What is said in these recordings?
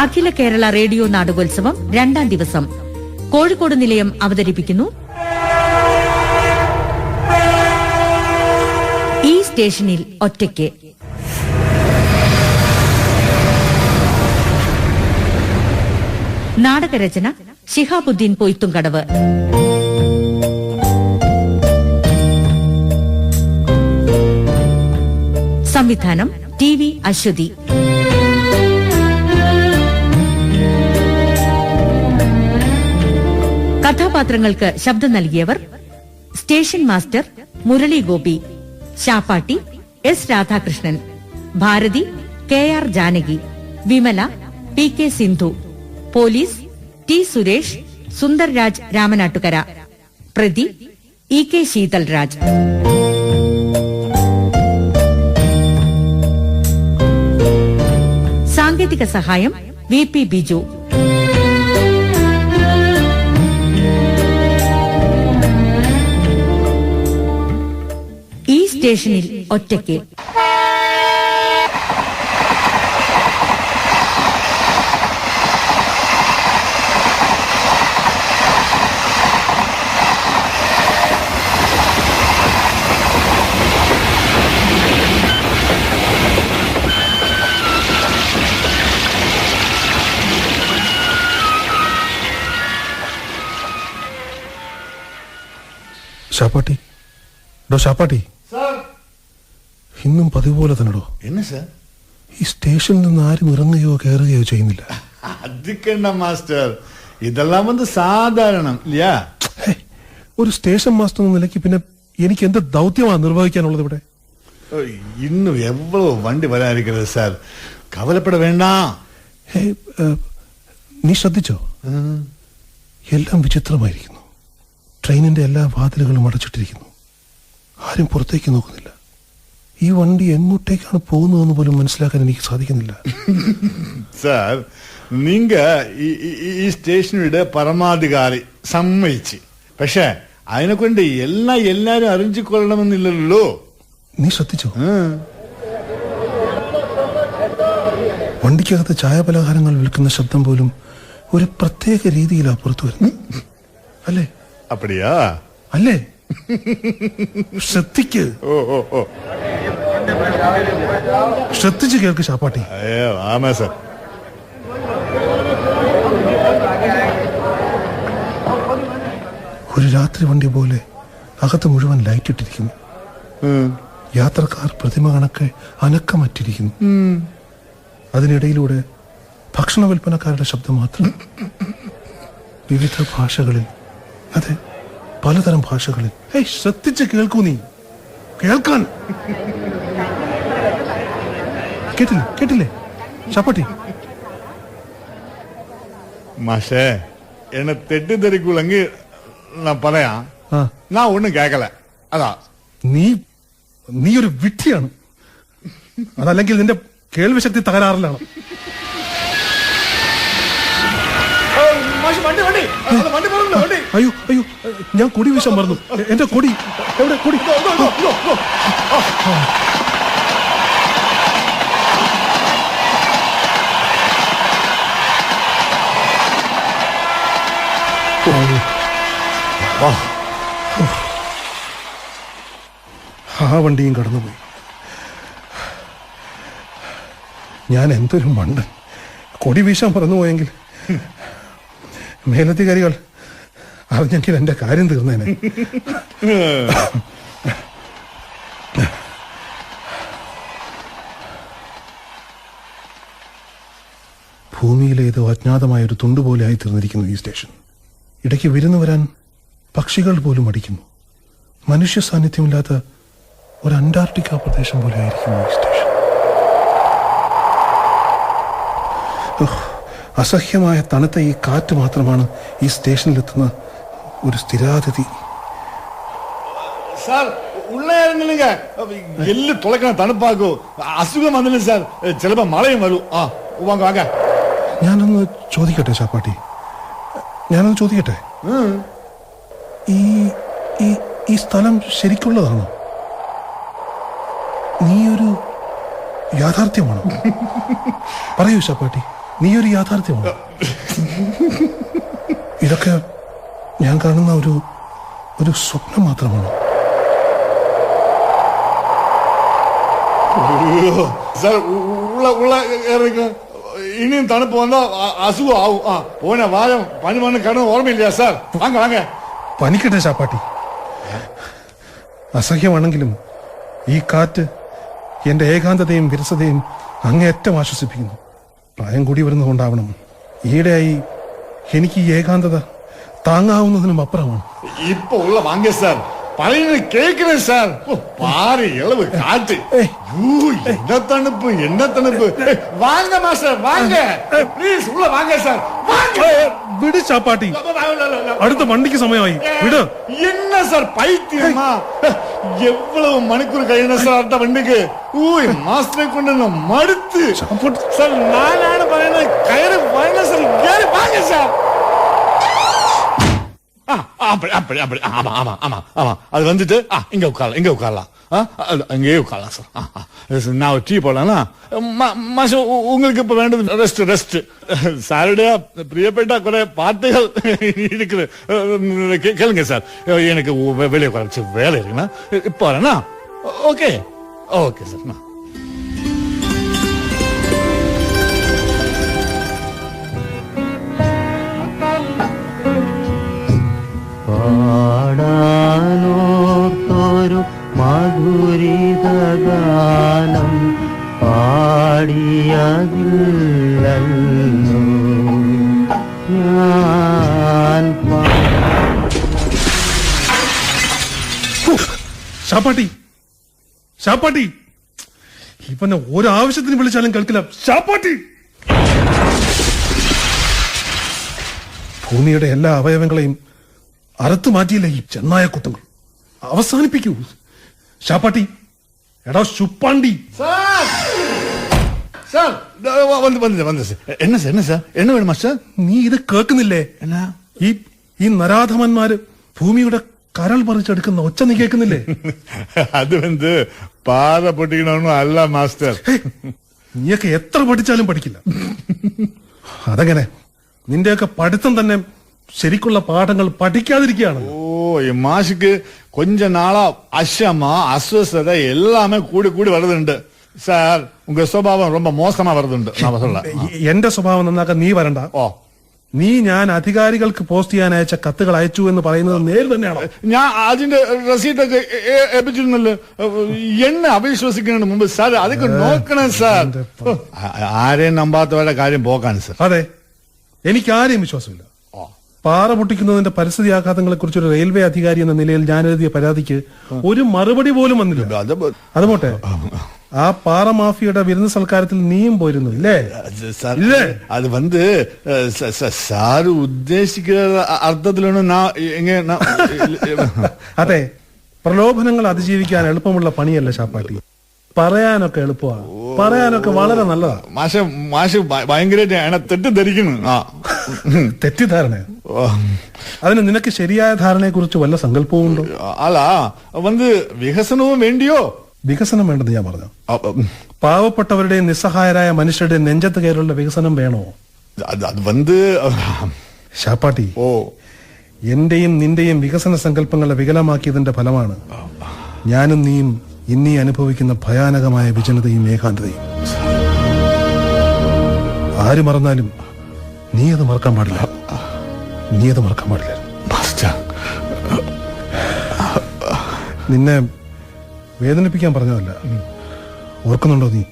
അഖില Kerala radio നാടകോത്സവം 2ാം ദിവസം കോഴിക്കോട് നിലയം അവതരിപ്പിക്കുന്നു ഈ സ്റ്റേഷനിൽ ഒറ്റയ്ക്ക്. നാടകരചന ശിഹാബുദ്ദീൻ പൊയ്ത്തുംകടവ്. സംവിധാനം TV അശ്വതി. കഥാപാത്രങ്ങൾക്ക് ശബ്ദം നൽകിയവർ: station master Murali Gopi, Shappatti S Radhakrishnan, Bharathi KR Janaki, Vimala PK Sindhu, police T Suresh, Sundar Raj Ramanattukara, പ്രതി EK ശീതൽ രാജ്. സാങ്കേതിക സഹായം VP ബിജു. ഈ സ്റ്റേഷനിൽ ഒറ്റയ്ക്ക്. ഷാപ്പാട്ടി, ഷാപ്പാട്ടി, ഇന്നും പതിവ് പോലെ തന്നെടോ. ഈ സ്റ്റേഷനിൽ നിന്ന് ആരും ഇറങ്ങുകയോ കയറുകയോ ചെയ്യുന്നില്ല. അതിക്കണ്ട മാസ്റ്റർ, ഇതെല്ലാം സാധാരണം. ഒരു സ്റ്റേഷൻ മാസ്റ്റർ എന്ന നിലയ്ക്ക് പിന്നെ എനിക്ക് എന്ത് ദൗത്യമാണ് നിർവഹിക്കാനുള്ളത് ഇവിടെ? ഇന്നും എവ്വളോ വണ്ടി വരാതിരിക്കുന്നത് സാർ, കവലപ്പെട വേണ്ട. നീ ശ്രദ്ധിച്ചോ? എല്ലാം വിചിത്രമായിരിക്കുന്നു. ട്രെയിനിന്റെ എല്ലാ വാതിലുകളും അടച്ചിട്ടിരിക്കുന്നു. ആരും പുറത്തേക്ക് നോക്കുന്നില്ല. ഈ വണ്ടി എങ്ങോട്ടേക്കാണ് പോകുന്നതെന്ന് പോലും മനസ്സിലാക്കാൻ എനിക്ക് സാധിക്കുന്നില്ല. സാർ, നിങ്ങ ഈ സ്റ്റേഷനുടെ പരമാധികാരി സമ്മതിച്ച്, പക്ഷെ അതിനെക്കൊണ്ട് എല്ലാരും അറിഞ്ഞുകൊള്ളണമെന്നില്ലല്ലോ. നീ ശ്രദ്ധിച്ചോ? വണ്ടിക്കകത്ത് ചായ പലഹാരങ്ങൾ വിൽക്കുന്ന ശബ്ദം പോലും ഒരു പ്രത്യേക രീതിയിലാണ് പുറത്തു വരുന്നത്. അല്ലേ? അപ്പടിയാ? അല്ലേ? ശ്രദ്ധിക്ക്, ശ്രദ്ധിച്ച് കേൾക്ക് ഷാപ്പാട്ടി. ആമാ സാർ. ഒരു രാത്രി വണ്ടി പോലെ അകത്ത് മുഴുവൻ ലൈറ്റ് ഇട്ടിരിക്കുന്നു. യാത്രക്കാർ പ്രതിമ കണക്കെ അനക്കമറ്റിരിക്കുന്നു. അതിനിടയിലൂടെ ഭക്ഷണ വിൽപ്പനക്കാരുടെ ശബ്ദം മാത്രം. വിവിധ ഭാഷകളിൽ, അതെ, പലതരം ഭാഷകളിൽ. ശ്രദ്ധിച്ച് കേൾക്കൂ. നീ കേൾക്കാൻ കേട്ടില്ലേ ഷാപ്പാട്ടി? മാഷേ, എന്നെ തെറ്റിദ്ധരിക്കൂലെങ്കിൽ ഞാൻ പറയാം. ഞാൻ ഒന്നും കേക്കല. അതാ, നീ ഒരു വിഡ്ഢിയാണ്. അതല്ലെങ്കിൽ നിന്റെ കേൾവി ശക്തി തകരാറിലാണ്. അയ്യോ അയ്യോ, ഞാൻ കൊടി വീശാൻ മറന്നു. എന്റെ കൊടി എവിടെ? കൊടി ആ വണ്ടിയും കടന്നുപോയി. ഞാൻ എന്തൊരു മണ്ടൻ. കൊടി വീശാൻ പറന്നുപോയെങ്കിൽ മേലധികാരികൾ അറിഞ്ഞെങ്കിൽ എന്റെ കാര്യം തീർന്നേനെ. ഭൂമിയിലേതോ അജ്ഞാതമായൊരു തുണ്ടുപോലെ ആയി തീർന്നിരിക്കുന്നു ഈ സ്റ്റേഷൻ. ഇടയ്ക്ക് വിരുന്നു വരാൻ പക്ഷികൾ പോലും അടിക്കുന്നു. മനുഷ്യ സാന്നിധ്യമില്ലാത്ത ഒരു അന്റാർട്ടിക്ക പ്രദേശം പോലെ ആയിരിക്കുന്നു ഈ സ്റ്റേഷൻ. അസഹ്യമായ തണുത്ത ഈ കാറ്റ് മാത്രമാണ് ഈ സ്റ്റേഷനിലെത്തുന്ന ഒരു സ്ഥിരാതിഥി. സാർ, ഉള്ളേരുന്നില്ല, എല്ല് തുളക്കണ തണുപ്പാക്കൂ. അസുഖം വന്നില്ല സാർ, ചിലപ്പോ മഴയും വരൂ. വാങ്ങ. ഞാനൊന്ന് ചോദിക്കട്ടെ ഷാപ്പാട്ടി, ഞാനൊന്ന് ചോദിക്കട്ടെ. ഈ സ്ഥലം ശരിക്കുള്ളതാണോ? നീ ഒരു യാഥാർത്ഥ്യമാണോ? പറയൂ ഷാപ്പാട്ടി. നീ ഒരു യാഥാർത്ഥ്യമാണ്. ഇതൊക്കെ ഞാൻ കാണുന്ന ഒരു സ്വപ്നം മാത്രമാണ്. സാർ ഉള്ള ഇനിയും തണുപ്പ് വന്നാ അസുഖം ആവും. ആ പോന വാരം പനി വന്ന് കിടന്ന് ഓർമ്മയില്ല സാർ. വാങ്ങ വാങ്ങ. പനിക്കട്ടെ ചാപ്പാട്ടി. അസഹ്യമാണെങ്കിലും ഈ കാറ്റ് എന്റെ ഏകാന്തതയും വിരസതയും അങ്ങേയറ്റം ആശ്വസിപ്പിക്കുന്നു. പ്രായം കൂടി വരുന്നതുകൊണ്ടാവണം ഈയിടെയായി എനിക്ക് ഈ ഏകാന്തത താങ്ങാവുന്നതിനും അപ്പുറമാണ്. ഇപ്പൊ ഉള്ള വാങ്ങ സാർ. പറയുന്നത് കേൾക്കണേ സാർ. പാറി ഇളവ് കാറ്റ്. என்ன തണുപ്പ് என்ன തണുപ്പ്. വാങ്ങ മാസ്റ്റർ വാങ്ങ. പ്ലീസ് ഉള്ള വാങ്ങ സാർ. വിട് ചാപ്പാട്ടി, അടുത്ത വണ്ടിക്ക് സമയമായി. വിട്. என்ன சார் பைத்தியமா? எவ்வளவு மணிக்கூர் കഴിയണം സാർ അടുത്ത വണ്ടിക്ക്. മാസ്റ്ററെ കൊണ്ട് മടുത്ത് സാർ. ഞാനാണ് പറയുന്നത് കയറി വാങ്ങ സാർ. കയറി വാങ്ങ സാർ. அது வந்துட்டு இங்க உட்காரலாம் அங்கேயே உட்காரலாம் சார். நான் டீ போடலாம்னா உங்களுக்கு இப்ப வேண்டது ரெஸ்ட். சாருடைய பிரியപ്പെട്ട കുറെ പാട്ടുകൾ இருக்குது, கேளுங்க சார். எனக்கு வெளியே குறைச்சு வேலை இருக்குண்ணா. இப்போ வரேண்ணா. Okay okay sir. പാടാനോർത്തൊരു മധുരിതഗാനം പാടിയതില്ലല്ലോ ഞാൻ. ഷാപ്പാട്ടി, ഷാപ്പാട്ടി, ഇവനെ ഒരാവശ്യത്തിന് വിളിച്ചാലും കേൾക്കില്ല. ഷാപ്പാട്ടി, ഭൂമിയുടെ എല്ലാ അവയവങ്ങളെയും അറുത്തു മാറ്റിയില്ല ഈ ചെന്നായ കുട്ടങ്ങൾ. അവസാനിപ്പിക്കൂ ഷാപ്പാട്ടി. എടാ ശുപ്പാണ്ടി. என்ன வேணும் மாஸ்டர்? നീ ഇത് കേൾക്കുന്നില്ലേ? ഈ നരാധമന്മാര് ഭൂമിയുടെ കരൾ പറിച്ചെടുക്കുന്ന ഒച്ച നീ കേൾക്കുന്നില്ലേ? അത് പാറ പൊട്ടിക്കണമെന്നും അല്ല മാസ്റ്റർ. നീയൊക്കെ എത്ര പഠിച്ചാലും പഠിക്കില്ല. അതെങ്ങനെ? നിന്റെയൊക്കെ പഠിത്തം തന്നെ ശരിക്കുള്ള പാഠങ്ങൾ പഠിക്കാതിരിക്കുകയാണ്. ഈ മാഷിക്ക് கொஞ்ச நாளா அஷமா அஸ்வஸ்தத எல்லாமே கூடி கூடி வருதுണ്ട് സാർ. ഉങ്ക സ്വഭാവം ரொம்ப மோசமா வருதுണ്ട്. എന്റെ സ്വഭാവം നന്നാക്കാൻ നീ വരണ്ട. നീ ഞാൻ അധികാരികൾക്ക് പോസ്റ്റ് ചെയ്യാൻ അയച്ച കത്തുകൾ അയച്ചു എന്ന് പറയുന്നത് നേര് തന്നെയാണോ? ഞാൻ അതിന്റെ റെസീറ്റൊക്കെ ഏൽപ്പിച്ചിരുന്നല്ലോ. എന്നെ അവിശ്വസിക്കുന്നതിന് മുമ്പ് സാർ അതൊക്കെ നോക്കണം സാർ. ആരെയും നമ്പാത്തവരുടെ കാര്യം പോക്കാണ് സാർ. അതെ, എനിക്ക് ആരെയും വിശ്വാസമില്ല. പാറ പൊട്ടിക്കുന്നതിന്റെ പരിസ്ഥിതി ആഘാതങ്ങളെ കുറിച്ച് ഒരു റെയിൽവേ അധികാരി എന്ന നിലയിൽ ഞാൻ എഴുതിയ പരാതിക്ക് ഒരു മറുപടി പോലും വന്നില്ല. അത് പോട്ടെ, ആ പാറ മാഫിയുടെ വിരുന്ന് സൽക്കാരത്തിൽ നീയും പോയിരുന്നു ഇല്ലേ? അത് സാറ് ഉദ്ദേശിക്കുന്ന അർത്ഥത്തിലൊന്നും അതെ, പ്രലോഭനങ്ങൾ അതിജീവിക്കാൻ എളുപ്പമുള്ള പണിയല്ല ഷാപ്പാട്ടി. പറയാനൊക്കെ എളുപ്പമാണ്, പറയാനൊക്കെ വളരെ നല്ലതാ. മാഷ് ഭയങ്കരമായിട്ട് തെറ്റിദ്ധരിക്കുന്നു. തെറ്റിദ്ധാരണ? അതിന് നിനക്ക് ശരിയായ ധാരണയെ കുറിച്ച് വല്ല സങ്കല്പവും ഉണ്ടോ? അല്ല വികസനവും വേണ്ടിയോ? വികസനം വേണ്ടെന്ന് ഞാൻ പറഞ്ഞു. പാവപ്പെട്ടവരുടെയും നിസ്സഹായരായ മനുഷ്യരുടെ നെഞ്ചത്ത് കയറുള്ള വികസനം വേണോ? ഷാപ്പാട്ടി, എന്റെയും നിന്റെയും വികസന സങ്കല്പങ്ങളെ വികലമാക്കിയതിന്റെ ഫലമാണ് ഞാനും നീയും ഇന്നീ അനുഭവിക്കുന്ന ഭയാനകമായ വിജനതയും ഏകാന്തതയും. ആര് മറന്നാലും നീ അത് മറക്കാൻ പാടില്ല. നീ അത് മറക്കാൻ പാടില്ല. നിന്നെ വേദനിപ്പിക്കാൻ പറഞ്ഞതല്ല. ഓർക്കുന്നുണ്ടോ നീ?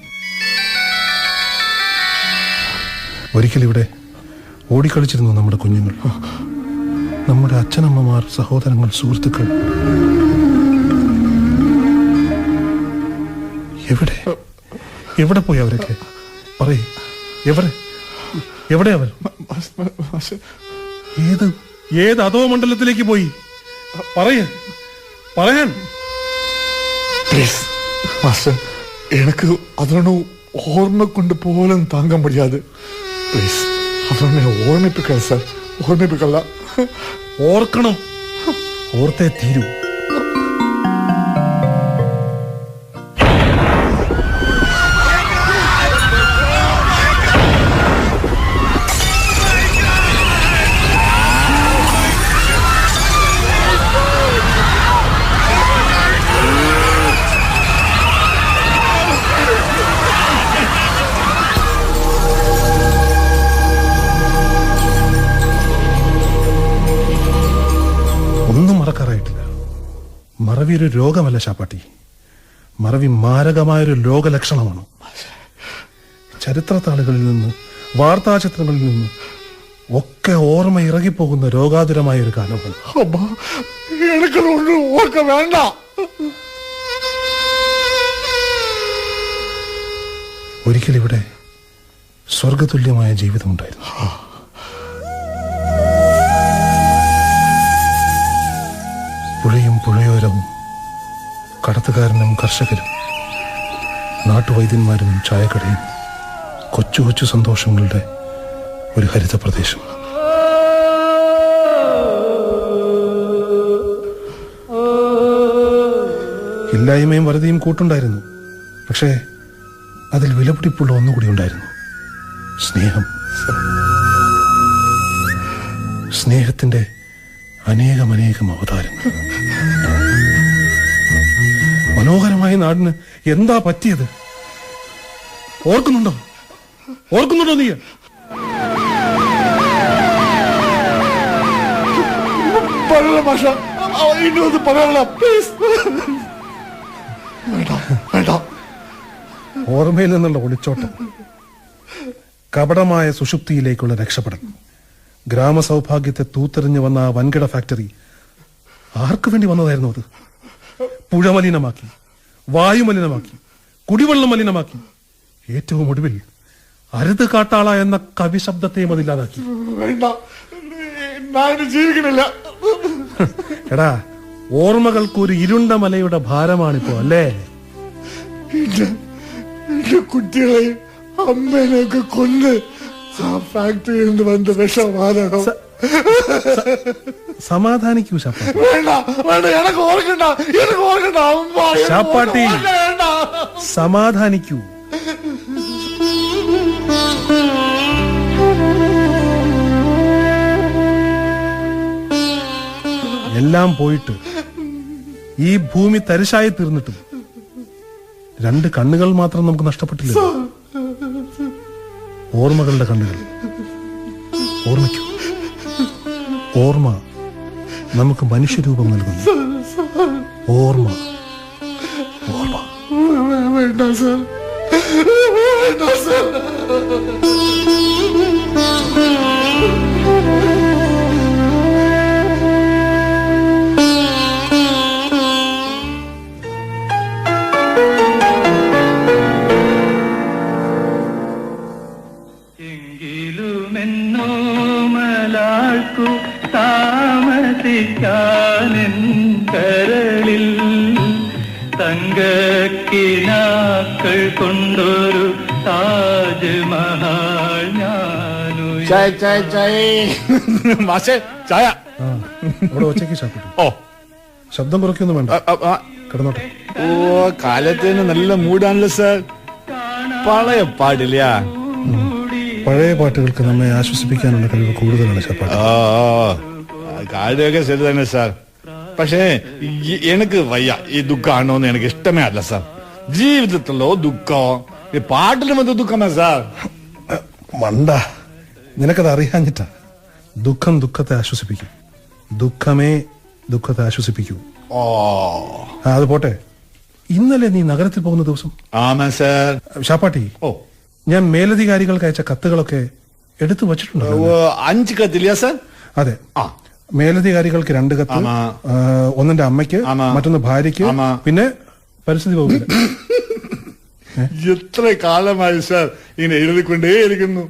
ഒരിക്കലിവിടെ ഓടിക്കളിച്ചിരുന്നു നമ്മുടെ കുഞ്ഞുങ്ങൾ, നമ്മുടെ അച്ഛനമ്മമാർ, സഹോദരങ്ങൾ, സുഹൃത്തുക്കൾ. എവിടെ എവിടെ പോയി അവരൊക്കെ? പറയേ, എവിടെ അവർ? ഏത് അതോ മണ്ഡലത്തിലേക്ക് പോയി? പറയാൻ എനിക്ക് അതൊന്നും ഓർമ്മ കൊണ്ട് പോലും താങ്കാൻ മുടിയാതെ. Please അതൊന്നെ ഓർമ്മിപ്പിക്കല sir, ഓർമ്മിപ്പിക്കല്ല. ഓർക്കണം, ഓർത്തേ തീരൂ. മറവി ഒരു രോഗമല്ല ശാപ്പാട്ടി. മറവി മാരകമായൊരു രോഗലക്ഷണമാണ്. ചരിത്രത്താളുകളിൽ നിന്ന്, വാർത്താചിത്രങ്ങളിൽ നിന്ന് ഒക്കെ ഓർമ്മ ഇറങ്ങിപ്പോകുന്ന രോഗാതുരമായ ഒരു കാലമാണ്. ഓർക്ക വേണ്ട. ഒരിക്കലിവിടെ സ്വർഗതുല്യമായ ജീവിതമുണ്ടായിരുന്നു. പുഴയും പുഴയോരവും, കടത്തുകാരനും കർഷകരും, നാട്ടുവൈദ്യന്മാരും ചായക്കടയും, കൊച്ചു കൊച്ചു സന്തോഷങ്ങളുടെ ഒരു ഹരിത പ്രദേശം. ഇല്ലായ്മയും വറുതിയും കൂട്ടുണ്ടായിരുന്നു. പക്ഷേ അതിൽ വിലപിടിപ്പുള്ള ഒന്നുകൂടി ഉണ്ടായിരുന്നു: സ്നേഹം. സ്നേഹത്തിന്റെ അനേകം അവതാരങ്ങൾ. മനോഹരമായ നാടിന് എന്താ പറ്റിയത്? ഓർക്കുന്നുണ്ടോ നീ? ഓർമ്മയിൽ നിന്നുള്ള ഒളിച്ചോട്ടം, കപടമായ സുഷുപ്തിയിലേക്കുള്ള രക്ഷപ്പെടൽ, ഗ്രാമസൗഭാഗ്യത്തെ തൂത്തെറിഞ്ഞു വന്ന ആ വൻകിട ഫാക്ടറി ആർക്കു വേണ്ടി വന്നതായിരുന്നു അത്? പുഴ മലിനമാക്കി, വായു മലിനമാക്കി, കുടിവെള്ളം മലിനമാക്കി, ഏറ്റവും ഒടുവിൽ അരുത് കാട്ടാള എന്ന കവി ശബ്ദത്തെയും അതില്ലാതാക്കി. ജീവിക്കണില്ല. എടാ, ഓർമ്മകൾക്കൊരു ഇരുണ്ട മലയുടെ ഭാരമാണിപ്പോ, അല്ലേ? എന്റെ കുട്ടികളെയും അമ്മേനെയൊക്കെ കൊന്ന് ആ ഫാക്ടറിയിൽ നിന്ന് വന്ന വിഷമാനകം. സമാധാനിക്കൂ ശാപ്പാട്ടി. വേണ്ട, എനക്ക് ഓർക്കണ്ട. ശാപ്പാട്ടി, സമാധാനിക്കൂ. എല്ലാം പോയിട്ട്, ഈ ഭൂമി തരിശായി തീർന്നിട്ടും രണ്ട് കണ്ണുകൾ മാത്രം നമുക്ക് നഷ്ടപ്പെട്ടില്ല. ഓർമ്മകളുടെ കണ്ണുകൾ. ഓർമ്മിക്കൂ. ഓർമ്മ നമുക്ക് മനുഷ്യരൂപം നൽകുന്നു. ഓർമ്മ. വേണ്ട സർ. താമസിക്കാനെൻ കരളിൽ തങ്കക്കിനാക്കൾ കൊണ്ടൊരു താജ്മഹൽ ഞാനു. ചായ അവിടെ ഒച്ചയ്ക്ക് ശാപ്പാട്ടി. ഓ, ശബ്ദം കുറയ്ക്കൊന്നും വേണ്ട. കിടന്നോട്ടെ. ഓ, കാലത്തിന് നല്ല മൂടാണല്ലോ സാർ. പഴയ പാടില്ല. പഴയ പാട്ടുകൾക്ക് നമ്മെ ആശ്വസിപ്പിക്കാനുള്ള കഴിവ് കൂടുതലാണ് ശാപ്പാട്ടി. കാര്യമൊക്കെ ശരി തന്നെ സാർ. പക്ഷേ എനിക്ക് വയ്യ. ഈ ദുഃഖമാണോന്ന് എനിക്ക് ഇഷ്ടമേ അല്ല സാർ. ജീവിതത്തിലോ ദുഃഖം, ഈ പാട്ടിലും എന്ത് ദുഃഖമാ സാർ? മണ്ട, നിനക്കത് അറിയാഞ്ഞിട്ടാ. ദുഃഖം ദുഃഖത്തെ ആശ്വസിപ്പിക്കും. ദുഃഖമേ ദുഃഖത്തെ ആശ്വസിപ്പിക്കൂ. ഓ, അത് പോട്ടെ. ഇന്നലെ നീ നഗരത്തിൽ പോകുന്ന ദിവസം. ആമാ സാർ. ശാപ്പാട്ടി, ഓ, ഞാൻ മേലധികാരികൾക്ക് അയച്ച കത്തുകളൊക്കെ എടുത്തു വച്ചിട്ടുണ്ട്. 5 കത്തില്ല സാർ? അതെ. ആ, മേലധികാരികൾക്ക് 2 കത്ത്. ഒന്നെന്റെ അമ്മയ്ക്ക്, മറ്റൊന്ന് ഭാര്യയ്ക്ക്, പിന്നെ പരിസ്ഥിതി വകുപ്പിന്. എത്ര കാലമായി സാർ ഇങ്ങനെ എഴുതിക്കൊണ്ടേയിരിക്കുന്നു.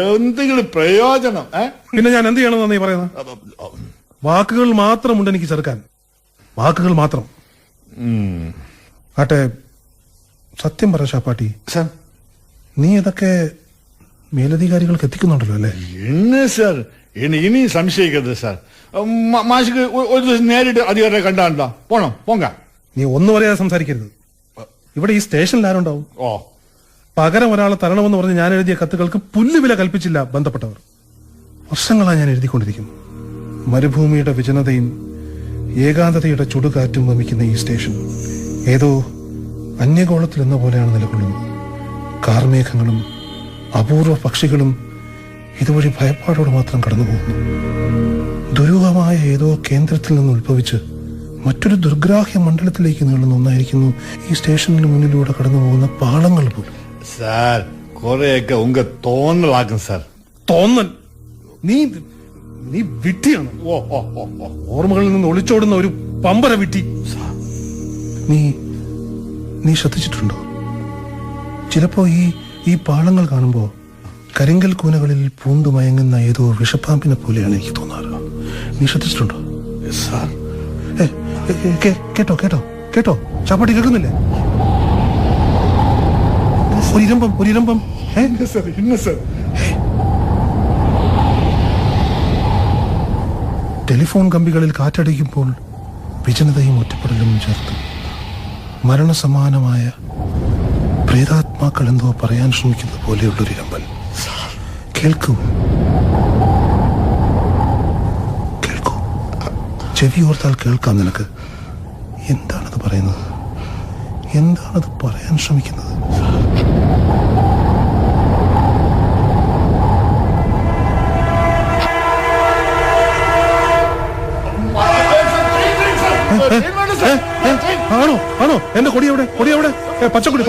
എന്തെങ്കിലും പ്രയോജനം? പിന്നെ ഞാൻ എന്ത് ചെയ്യണമെന്നാണ് നീ പറയുന്നത്? വാക്കുകൾ മാത്രമുണ്ട് എനിക്ക് ചെറുക്കാൻ. വാക്കുകൾ മാത്രം. ആട്ടെ, സത്യം പറ ശാപ്പാട്ടി, സാർ, നീ ഇതൊക്കെ മേലധികാരികൾക്ക് എത്തിക്കുന്നുണ്ടല്ലോ അല്ലേ? എന്നെ സാർ ഇനി സംശയിക്കരുത് സാർ. മാഷിക്ക് ഒരു ദിവസം നേരിട്ട് അധികാരിയെ കണ്ടാണ്ടോ? പോങ്ക. നീ ഒന്നും പറയാതെ സംസാരിക്കരുത്. ഇവിടെ ഈ സ്റ്റേഷനിൽ ആരുണ്ടാവും? ഓ, പകരം ഒരാളെ തരണമെന്ന് പറഞ്ഞ് ഞാൻ എഴുതിയ കത്തുകൾക്ക് പുല്ലുവില കൽപ്പിച്ചില്ല ബന്ധപ്പെട്ടവർ. വർഷങ്ങളായി ഞാൻ എഴുതിക്കൊണ്ടിരിക്കുന്നു. മരുഭൂമിയുടെ വിജനതയും ഏകാന്തതയുടെ ചുടുകാറ്റും വമിക്കുന്ന ഈ സ്റ്റേഷൻ ഏതോ അന്യഗോളത്തിൽ എന്ന പോലെയാണ് നിലകൊള്ളുന്നത്. കാർമേഘങ്ങളും അപൂർവ പക്ഷികളും ഇതുവഴി ഭയപ്പാടോട് മാത്രം കടന്നുപോകുന്നു. ദുരൂഹമായ ഏതോ കേന്ദ്രത്തിൽ നിന്ന് ഉത്ഭവിച്ച് മറ്റൊരു ദുർഗ്രാഹ്യ മണ്ഡലത്തിലേക്ക് നീളുന്ന ഒന്നായിരിക്കുന്നു ഈ സ്റ്റേഷനിന് മുന്നിലൂടെ കടന്നു പോകുന്ന പാളങ്ങൾ പോലും. സാർ കൊറേയൊക്കെ ഉങ്ക തോന്നലാക്കും സാർ. തോന്നൽ? നീ നീ വിട്ടിയാണ്. ഓ ഓ ഓ ഓ ഓർമ്മകളിൽ നിന്ന് ഒളിച്ചോടുന്ന ഒരു പമ്പര വിട്ടി. നീ നീ ശ്രദ്ധിച്ചിട്ടുണ്ടോ? ചിലപ്പോ ഈ പാളങ്ങൾ കാണുമ്പോ കരിങ്കൽ കൂനകളിൽ പൂണ്ടുമയങ്ങുന്ന ഏതോ വിഷപ്പാമ്പിനെ പോലെയാണ് എനിക്ക് തോന്നാറ്. നീ ശ്രദ്ധിച്ചിട്ടുണ്ടോ? സാർ കേട്ടോ കേട്ടോ കേട്ടോ, ചാപ്പാട്ടി കേൾക്കുന്നില്ലേ? ഒരിരമ്പം. ടെലിഫോൺ കമ്പികളിൽ കാറ്റടിക്കുമ്പോൾ വിജനതയും ഒറ്റപ്പെടലും ചേർത്ത് മരണസമാനമായ പ്രേതാത്മാക്കൾ എന്തോ പറയാൻ ശ്രമിക്കുന്നത് പോലെയുള്ളൊരു ഇരമ്പൽ. കേൾക്കൂ, ചെവി ഓർത്താൽ കേൾക്കാം നിനക്ക്. എന്താണത് പറയുന്നത്? എന്താണത് പറയാൻ ശ്രമിക്കുന്നത്? ആണോ? എന്റെ കൊടി എവിടെ? പച്ചക്കൊടി.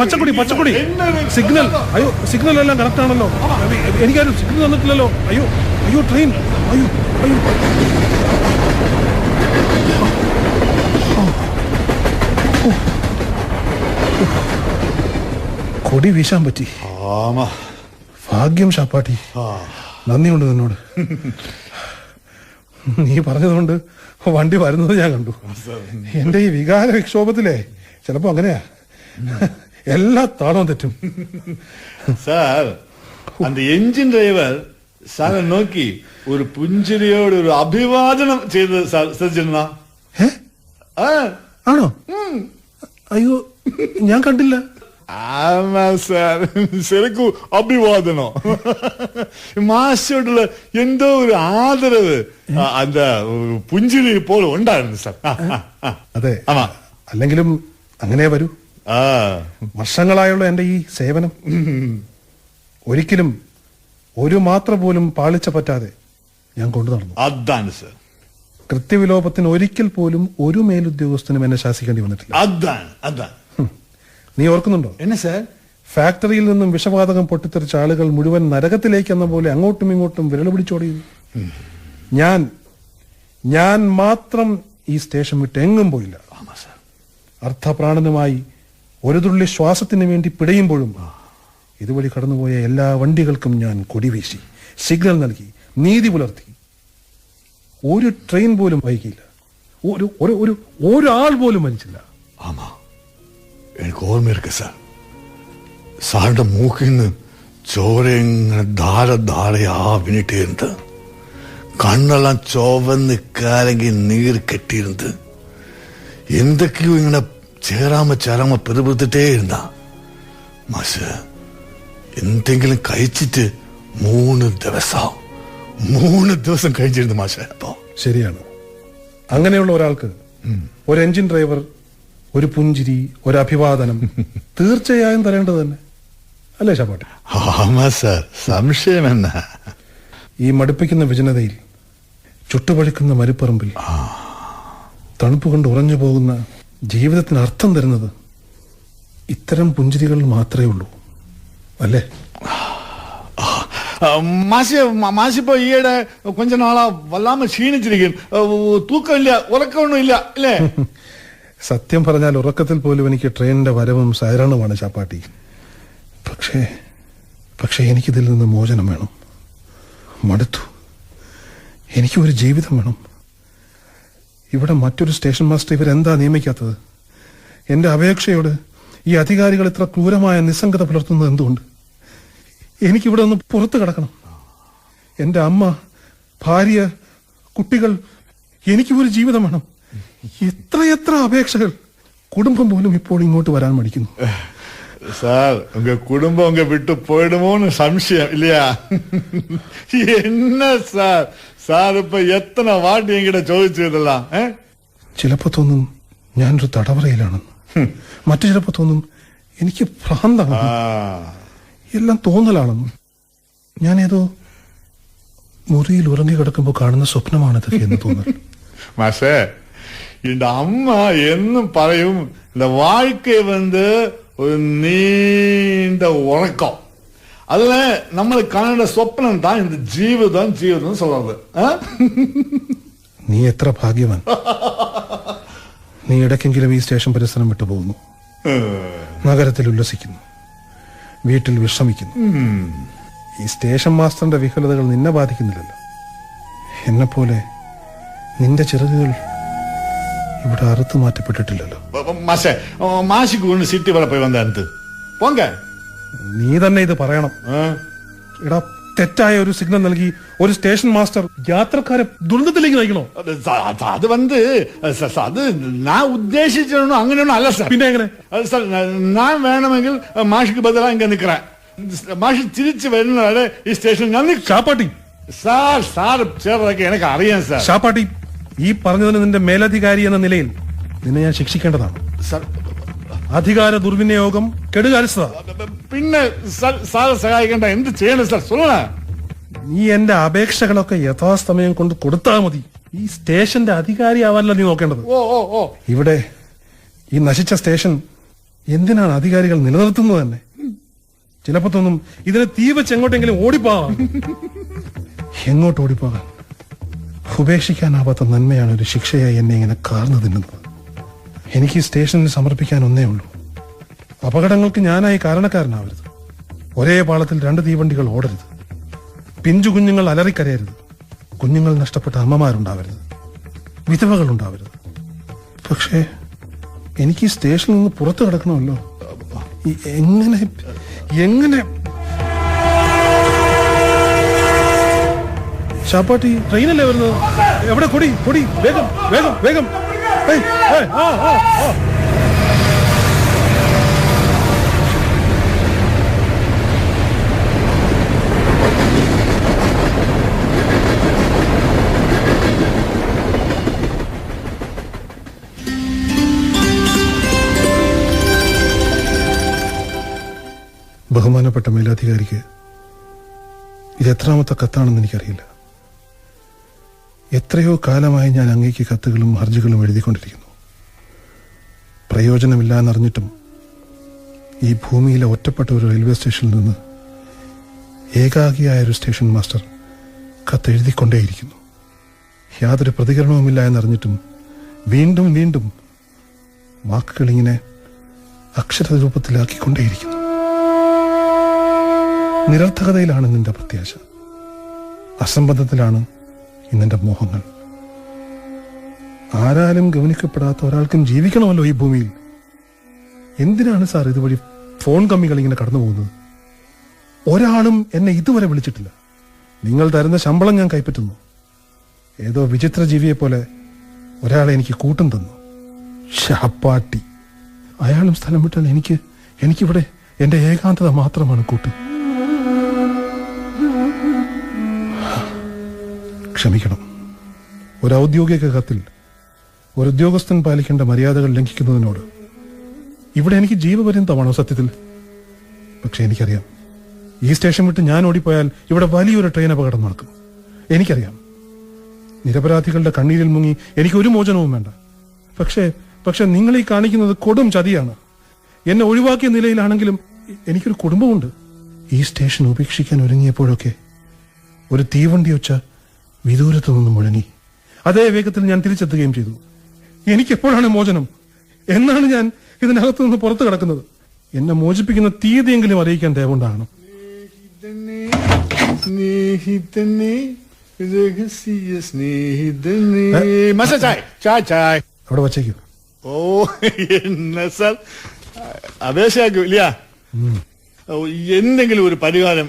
സിഗ്നൽ, അയ്യോ സിഗ്നൽ എല്ലാം കറക്റ്റ് ആണല്ലോ. എനിക്കാരും സിഗ്നൽ തന്നിട്ടില്ലല്ലോ. അയ്യോ ട്രെയിൻ, അയ്യോ. കൊടി വീശാൻ പറ്റി. ഭാഗ്യം ഷാപ്പാട്ടി. നന്ദിയുണ്ട് നിന്നോട്. നീ പറഞ്ഞതുകൊണ്ട് വണ്ടി വരുന്നത് ഞാൻ കണ്ടു. എന്റെ ഈ വികാര വിക്ഷോഭത്തിലെ ചിലപ്പോ അങ്ങനെയാ, എല്ലാ താളവും തെറ്റും. സാർ அந்த என்ஜின் டிரைவர் സാറെ നോക്കി ഒരു പുഞ്ചിരിയോട് ഒരു അഭിവാദനം ചെയ്ത് ശ്രദ്ധിച്ചിരുന്ന? ആണോ? അയ്യോ ഞാൻ കണ്ടില്ല. ആമാ സാർ, ശരിക്കും അഭിവാദനോ. മാഷോടുള്ള എന്തോ ഒരു ആദരവ് அந்த പുഞ്ചിരി പോലെ ഉണ്ടായിരുന്നു സാർ. അതെ, അല്ലെങ്കിലും അങ്ങനെ വരൂ. വർഷങ്ങളായുള്ള എന്റെ ഈ സേവനം ഒരിക്കലും ഒരു മാത്ര പോലും പാളിച്ച പറ്റാതെ ഞാൻ കൊണ്ടു നടന്നു. അതാണ് സാർ. കൃത്യവിലോപത്തിന് ഒരിക്കൽ പോലും ഒരു മേലുദ്യോഗസ്ഥനും എന്നെ ശാസിക്കേണ്ടി വന്നിട്ടില്ല. അതാണ്. നീ ഓർക്കുന്നുണ്ടോ? എന്നെ സാർ? ഫാക്ടറിയിൽ നിന്നും വിഷവാതകം പൊട്ടിത്തെറിച്ച ആളുകൾ മുഴുവൻ നരകത്തിലേക്ക് എന്ന പോലെ അങ്ങോട്ടും ഇങ്ങോട്ടും വിരൽ പിടിച്ചോടിയത്. ഞാൻ മാത്രം ഈ സ്റ്റേഷൻ വിട്ട് എങ്ങും പോയില്ല. അർത്ഥപ്രാണനുമായി ഒരു തുള്ളി ശ്വാസത്തിന് വേണ്ടി പിടയുമ്പോഴും ഇതുവഴി കടന്നുപോയ എല്ലാ വണ്ടികൾക്കും ഞാൻ കൊടിവീശി, സിഗ്നൽ നൽകി, നീതി പുലർത്തി. ഒരു ട്രെയിൻ പോലും വൈകിയില്ല, ഒരാൾ പോലും മരിച്ചില്ല. എനിക്ക് ഓർമ്മയിരിക്കും സാർ. സാറിന്റെ മൂക്കിൽ നിന്ന് ചോര ഇങ്ങനെ ധാരധാരയാ വീണിട്ടിരുന്നത്, കണ്ണെല്ലാം ചുവന്ന് കാലെങ്കിൽ നീർ കെട്ടിയിരുന്നത്, എന്തൊക്കെയോ ഇങ്ങനെ ചേരാമ പെരുപെടുത്തിട്ടേ ഇരുന്ന മാഷ് എന്തെങ്കിലും കഴിച്ചിട്ട് 3 ദിവസം കഴിച്ചിരുന്നു മാഷ്. അപ്പോ ശരിയാണ്, അങ്ങനെയുള്ള ഒരാൾക്ക് ഒരു എഞ്ചിൻ ഡ്രൈവർ, ഒരു പുഞ്ചിരി, ഒരു അഭിവാദനം തീർച്ചയായും തരേണ്ടത് തന്നെ അല്ലേ ഷാപ്പാട്ടി? ആമാ സാർ, സംശയം എന്നാ. ഈ മടുപ്പിക്കുന്ന വിജനതയിൽ, ചുട്ടുപഴുക്കുന്ന മരുപ്പറമ്പിൽ, തണുപ്പ് കൊണ്ട് ഉറഞ്ഞു പോകുന്ന ജീവിതത്തിന് അർത്ഥം തരുന്നത് ഇത്തരം പുഞ്ചിരികൾ മാത്രമേ ഉള്ളൂ അല്ലേ? മാഷിപ്പോ ഈയിടെ കൊഞ്ച നാളാ വല്ലാമ ക്ഷീണിച്ചിരിക്കും. തൂക്കമില്ല, ഉറക്കമൊന്നും ഇല്ല അല്ലേ? സത്യം പറഞ്ഞാൽ ഉറക്കത്തിൽ പോലും എനിക്ക് ട്രെയിനിന്റെ വരവും സൈറണുമാണ് ഷാപ്പാട്ടി. പക്ഷേ എനിക്കിതിൽ നിന്ന് മോചനം വേണം. മടുത്തു. എനിക്ക് ഒരു ജീവിതം വേണം. ഇവിടെ മറ്റൊരു സ്റ്റേഷൻ മാസ്റ്റർ ഇവരെന്താ നിയമിക്കാത്തത്? എന്റെ അപേക്ഷയോട് ഈ അധികാരികൾ ഇത്ര ക്രൂരമായ നിസ്സംഗത പുലർത്തുന്നത് എന്തുകൊണ്ട്? എനിക്കിവിടെ ഒന്ന് പുറത്തു കിടക്കണം. എന്റെ അമ്മ, ഭാര്യ, കുട്ടികൾ, എനിക്ക് ഒരു ജീവിതം വേണം. എത്ര അപേക്ഷകൾ! കുടുംബം പോലും ഇപ്പോൾ ഇങ്ങോട്ട് വരാൻ മടിക്കുന്നു. സാർ, ഉங்க കുടുംബം ഉங்க വിട്ടു പോയിടുമോന്ന് സംശയം ഇല്ലയാ? എന്ന സാർ ഇപ്പൊ എത്ര വാട്ടി എങ്കിടെ ചോദിച്ചതല്ല. ചിലപ്പോ തോന്നും ഞാനൊരു തടവറയിലാണെന്ന്, മറ്റു ചിലപ്പോ തോന്നും എനിക്ക് ഭ്രാന്താണ്. എല്ലാം തോന്നലാണെന്ന്. ഞാനേതോ മുറിയിൽ ഉറങ്ങി കിടക്കുമ്പോൾ കാണുന്ന സ്വപ്നമാണത് എന്ന് തോന്നൽ. മാഷേ, இந்த அம்மா എന്നും പറയും இந்த வாழ்க்கை ஒரு நீண்ட உறக்கம். அதுல நம்மளுக்கு കാണേണ്ട സ്വപ്നം தான் இந்த ജീവിതം சொல்றது. നീ എത്ര ഭാഗ്യവാൻ. നീ ഇടയ്ക്കെങ്കിലും ഈ സ്റ്റേഷൻ പരിസരം വിട്ടുപോകുന്നു, നഗരത്തിൽ ഉല്ലസിക്കുന്നു, വീട്ടിൽ വിശ്രമിക്കുന്നു. ഈ സ്റ്റേഷൻ മാസ്റ്ററിന്റെ വിഫലതകൾ നിന്നെ ബാധിക്കുന്നില്ലല്ലോ. എന്നെപ്പോലെ നിന്റെ ചിറകുകൾ ഇവിടെ അറുത്തു മാറ്റപ്പെട്ടിട്ടില്ലല്ലോ. മാഷിക്ക് കൊണ്ട് സിറ്റി വരെ പോയി വന്നത് പോങ്ക. നീ തന്നെ ഇത് പറയണം. എടാ, തെറ്റായ ഒരു സിഗ്നൽ നൽകി ഒരു സ്റ്റേഷൻ മാസ്റ്റർ യാത്രക്കാരെ ദുരന്തത്തിലേക്ക് നയിക്കണോ? അത് അത് ഞാൻ ഉദ്ദേശിച്ചൊന്നും അങ്ങനെയൊന്നും അല്ല സാർ. പിന്നെ എങ്ങനെ? സാർ, ഞാൻ വേണമെങ്കിൽ മാഷിക്ക് ബദലാ ഇങ്ങ നിൽക്കറ. മാഷി തിരിച്ചു വരുന്നവരെ ഈ സ്റ്റേഷൻ ഞാൻ ഷാപ്പാട്ടി. സാർ ചേർന്നതൊക്കെ എനിക്ക് അറിയാം സാർ. ഷാപ്പാട്ടി, ഈ പറഞ്ഞതിന് നിന്റെ മേലധികാരി എന്ന നിലയിൽ നിന്നെ ഞാൻ ശിക്ഷിക്കേണ്ടതാണ്. സാർ, അധികാര ദുർവിനിയോഗം, കെടുകാര്യസ്ഥത. പിന്നെ സാറ് സഹായിക്കേണ്ട എന്ത് ചെയ്യണം സാർ? சொல்லണ. നീ എന്റെ അപേക്ഷകളൊക്കെ യഥാസമയം കൊണ്ട് കൊടുത്താൽ മതി. ഈ സ്റ്റേഷന്റെ അധികാരിയാവാനല്ല നീ നോക്കേണ്ടത്. ഇവിടെ ഈ നശിച്ച സ്റ്റേഷൻ എന്തിനാണ് അധികാരികൾ നിലനിർത്തുന്നത് തന്നെ? ചിലപ്പോ തോന്നും ഇതിനെ തീ വെച്ച് എങ്ങോട്ടെങ്കിലും ഓടിപ്പോകാം. എങ്ങോട്ട് ഓടിപ്പോകാൻ? ഉപേക്ഷിക്കാനാവാത്ത നന്മയാണ് ഒരു ശിക്ഷയായി എന്നെ ഇങ്ങനെ കാർന്നു തിന്നുന്നത്. എനിക്ക് ഈ സ്റ്റേഷനിൽ സമർപ്പിക്കാൻ ഒന്നേ ഉള്ളൂ. അപകടങ്ങൾക്ക് ഞാനായി കാരണക്കാരനാവരുത്. ഒരേ പാളത്തിൽ 2 തീവണ്ടികൾ ഓടരുത്. പിഞ്ചു കുഞ്ഞുങ്ങൾ അലറിക്കരയരുത്. കുഞ്ഞുങ്ങൾ നഷ്ടപ്പെട്ട അമ്മമാരുണ്ടാവരുത്. വിധവകൾ ഉണ്ടാവരുത്. പക്ഷേ എനിക്ക് ഈ സ്റ്റേഷനിൽ നിന്ന് പുറത്തു കിടക്കണമല്ലോ. എങ്ങനെ ഷാപ്പാട്ടി, ട്രെയിനല്ലേ വരുന്നത്? എവിടെ? കൊടി വേഗം വേഗം വേഗം. ബഹുമാനപ്പെട്ട മേലധികാരിക്ക് ഇത് എത്രാമത്തെ കത്താണെന്ന് എനിക്കറിയില്ല. എത്രയോ കാലമായി ഞാൻ അങ്ങേക്ക് കത്തുകളും ഹർജികളും എഴുതിക്കൊണ്ടിരിക്കുന്നു. പ്രയോജനമില്ല എന്നറിഞ്ഞിട്ടും ഈ ഭൂമിയിലെ ഒറ്റപ്പെട്ട ഒരു റെയിൽവേ സ്റ്റേഷനിൽ നിന്ന് ഏകാഗിയായ ഒരു സ്റ്റേഷൻ മാസ്റ്റർ കത്തെഴുതിക്കൊണ്ടേയിരിക്കുന്നു. യാതൊരു പ്രതികരണവുമില്ല എന്നറിഞ്ഞിട്ടും വീണ്ടും വീണ്ടും വാക്കുകളിങ്ങനെ അക്ഷരരൂപത്തിലാക്കിക്കൊണ്ടേയിരിക്കുന്നു. നിരർത്ഥകതയിലാണ് നിന്റെ പ്രത്യാശ, അസംബന്ധത്തിലാണ് ഇന്നെന്റെ മോഹങ്ങൾ. ആരാലും ഗവനിക്കപ്പെടാത്ത ഒരാൾക്കും ജീവിക്കണമല്ലോ ഈ ഭൂമിയിൽ. എന്തിനാണ് സാർ ഇതുവഴി ഫോൺ കമ്മികൾ ഇങ്ങനെ കടന്നു പോകുന്നത്? ഒരാളും എന്നെ ഇതുവരെ വിളിച്ചിട്ടില്ല. നിങ്ങൾ തരുന്ന ശമ്പളം ഞാൻ കൈപ്പറ്റുന്നു. ഏതോ വിചിത്ര ജീവിയെ പോലെ ഒരാളെ എനിക്ക് കൂട്ടും തന്നു. ഷാപ്പാട്ടി. അയാളും സ്ഥലം വിട്ടാൽ എനിക്കിവിടെ എന്റെ ഏകാന്തത മാത്രമാണ് കൂട്ട്. ക്ഷമിക്കണം. ഒരു ഔദ്യോഗിക കത്തിൽ ഒരു ഉദ്യോഗസ്ഥൻ പാലിക്കേണ്ട മര്യാദകൾ ലംഘിക്കുന്നതിനോട് ഇവിടെ എനിക്ക് ജീവപര്യന്തമാണോ സത്യത്തിൽ? പക്ഷെ എനിക്കറിയാം, ഈ സ്റ്റേഷൻ വിട്ട് ഞാൻ ഓടിപ്പോയാൽ ഇവിടെ വലിയൊരു ട്രെയിൻ അപകടം നടക്കും. എനിക്കറിയാം. നിരപരാധികളുടെ കണ്ണീരിൽ മുങ്ങി എനിക്കൊരു മോചനവും വേണ്ട. പക്ഷെ നിങ്ങൾ ഈ കാണിക്കുന്നത് കൊടും ചതിയാണ്. എന്നെ ഒഴിവാക്കിയ നിലയിലാണെങ്കിലും എനിക്കൊരു കുടുംബമുണ്ട്. ഈ സ്റ്റേഷൻ ഉപേക്ഷിക്കാൻ ഒരുങ്ങിയപ്പോഴൊക്കെ ഒരു തീവണ്ടി ഒച്ച വിദൂരത്തു നിന്നും മുഴങ്ങി. അതേ വേഗത്തിൽ ഞാൻ തിരിച്ചെത്തുകയും ചെയ്തു. എനിക്കെപ്പോഴാണ് മോചനം? എന്നാണ് ഞാൻ ഇതിനകത്തു നിന്ന് പുറത്തു കിടക്കുന്നത്? എന്നെ മോചിപ്പിക്കുന്ന തീയതിയെങ്കിലും അറിയിക്കാൻ ദയവുണ്ടാകണം. അവിടെ വച്ചേക്കൂ. ഓ, എന്നാ സാർ അപേക്ഷയാക്കൂ ഇല്ല? എന്തെങ്കിലും ഒരു പരിഹാരം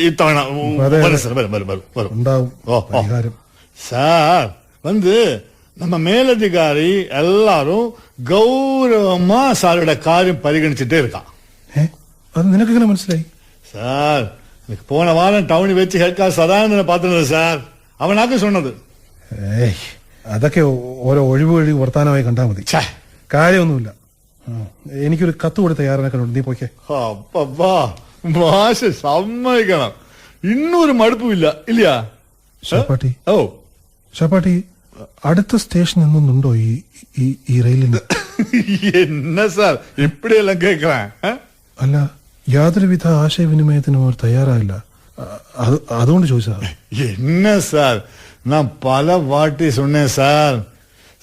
ഇത്തവണ ഉണ്ടാവും. സാർ நம்ம மேலதிகாரி எல்லாரும் கௌரவமா சாரோட காரியம் பரிகணிச்சுட்டே இருக்கான். அது നിനക്ക് എങ്ങനെ മനസ്സിലായി? സാർ, എനിക്ക് പോണ വാരം ടൗണിൽ വെച്ച് ഹെൽക്കാർ സദാനന്ദനെ പാത്തുന്നത് സാർ. അവനാക്കും சொன்னது. അതൊക്കെ ഓരോ ഒഴിവ് വർത്താനമായി കണ്ടാൽ മതി. കാര്യമൊന്നുമില്ല. എനിക്കൊരു കത്ത് കൊടുത്ത തയ്യാറാക്കാനുണ്ട്. നീ പോയിക്കേ. മാഷ് സമ്മതിക്കണം. ഇന്നൊരു മടുപ്പില്ല ഇല്ല? ഷാപ്പാട്ടി, ഓ ഷാപ്പാട്ടി, അടുത്ത സ്റ്റേഷൻ എന്നുണ്ടോ ഈ റെയിലിന്? என்ன சார் இப்படி எல்லாம் கேட்கிறேன்? അല്ല, യാതൊരുവിധ ആശയവിനിമയത്തിനും അവർ തയ്യാറായില്ല. അതുകൊണ്ട് ചോദിച്ചാ. என்ன சார், நான் பல வாட்டி சொன்னேன் சார்.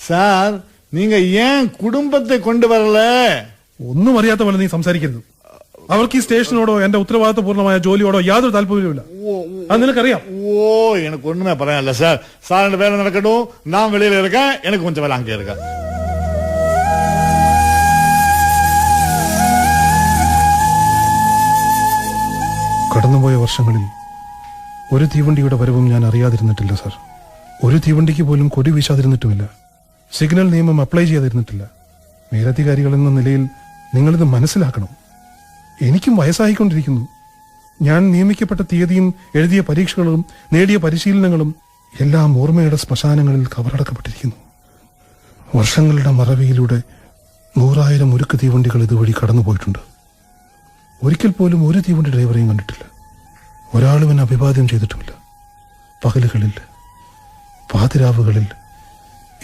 சார், நீங்க ஏன் குடும்பத்தை கொண்டு வரல? ഒന്നും അറിയാത്ത പോലെ നീ സംസാരിക്കരുത്. അവർക്ക് ഈ സ്റ്റേഷനോടോ എന്റെ ഉത്തരവാദിത്തപൂർണമായ ജോലിയോടോ യാതൊരു താല്പര്യവുമില്ല. അത് നിനക്കറിയാം. ஓ, எனக்கு ஒண்ணுமே பரவாயில்ல சார். சார் வேலை நடக்கட்டும், நான் வெளியில இருக்கேன். எனக்கு கொஞ்சம் வேலை அங்கே இருக்கேன். കടന്നുപോയ വർഷങ്ങളിൽ ഒരു തീവണ്ടിയുടെ വരവും ഞാൻ അറിയാതിരുന്നിട്ടില്ല സാർ. ഒരു തീവണ്ടിക്ക് പോലും കൊടി വീശാതിരുന്നിട്ടുമില്ല. സിഗ്നൽ നിയമം അപ്ലൈ ചെയ്യാതിരുന്നിട്ടില്ല. മേലധികാരികൾ എന്ന നിലയിൽ നിങ്ങളിത് മനസ്സിലാക്കണം. എനിക്കും വയസ്സായിക്കൊണ്ടിരിക്കുന്നു. ഞാൻ നിയമിക്കപ്പെട്ട തീയതിയും എഴുതിയ പരീക്ഷകളും നേടിയ പരിശീലനങ്ങളും എല്ലാം ഓർമ്മയുടെ ശ്മശാനങ്ങളിൽ കവറടക്കപ്പെട്ടിരിക്കുന്നു. വർഷങ്ങളുടെ മറവിയിലൂടെ 100,000 ഉരുക്ക് തീവണ്ടികൾ ഇതുവഴി കടന്നുപോയിട്ടുണ്ട്. ഒരിക്കൽ പോലും ഒരു തീവണ്ടി ഡ്രൈവറെയും കണ്ടിട്ടില്ല. ഒരാളും എന്നെ അഭിവാദ്യം ചെയ്തിട്ടുമില്ല. പകലുകളിൽ, പാതിരാവുകളിൽ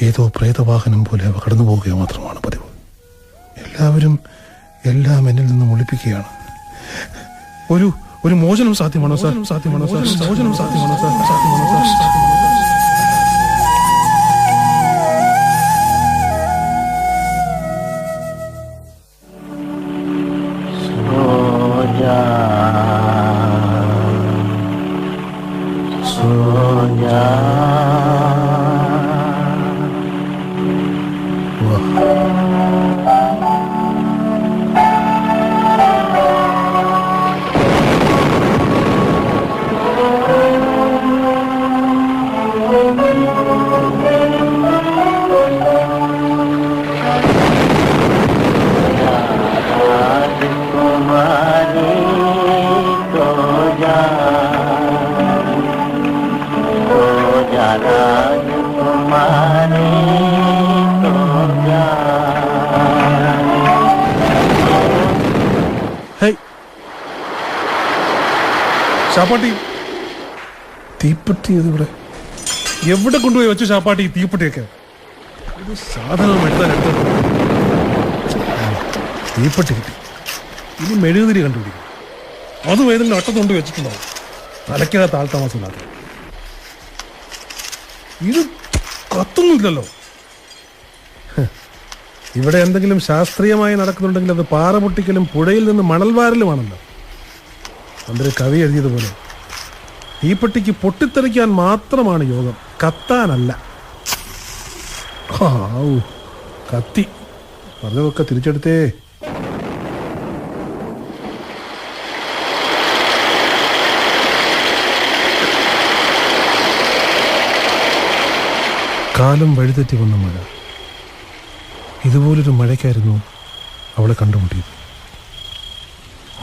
ഏതോ പ്രേതവാഹനം പോലെ അവ കടന്നു പോവുക മാത്രമാണ് പതിവ്. എല്ലാവരും എല്ലാം എന്നിൽ നിന്നും ഒളിപ്പിക്കുകയാണ്. ഒരു മോചനം സാധ്യമാണോ സാർ? സാധ്യമാണോ സാർ? മോചനം സാധ്യമാണോ സാർ? സാധ്യമാണോ സാർ? ഷാപ്പാട്ടി, തീപ്പെട്ടി ഇവിടെ എവിടെ കൊണ്ടുപോയി വെച്ചു? ഷാപ്പാട്ടി, തീപ്പെട്ടിയൊക്കെ ഒരു സാധനം എടുത്താൽ തീപ്പെട്ടി കിട്ടി. ഇനി മെഴുകുതിരി കണ്ടുപിടിക്കും. അതും ഏതെങ്കിലും അട്ടത്തുകൊണ്ട് വെച്ചിട്ടുണ്ടാവും. തലയ്ക്കകത്ത് ആൾത്താമസമില്ലാതെ. ഇത് കത്തൊന്നുമില്ലല്ലോ. ഇവിടെ എന്തെങ്കിലും ശാസ്ത്രീയമായി നടക്കുന്നുണ്ടെങ്കിൽ അത് പാറ പൊട്ടിക്കലും പുഴയിൽ നിന്ന് മണൽ വാരലുമാണല്ലോ. പണ്ടൊരു കവി എഴുതിയതുപോലെ തീപ്പെട്ടിക്ക് പൊട്ടിത്തെറിക്കാൻ മാത്രമാണ് യോഗം, കത്താനല്ല. കത്തി പറഞ്ഞതൊക്കെ തിരിച്ചെടുത്തേ. കാലം വഴിതെറ്റി വന്ന മഴ. ഇതുപോലൊരു മഴയ്ക്കായിരുന്നു അവളെ കണ്ടുമുട്ടിയത്.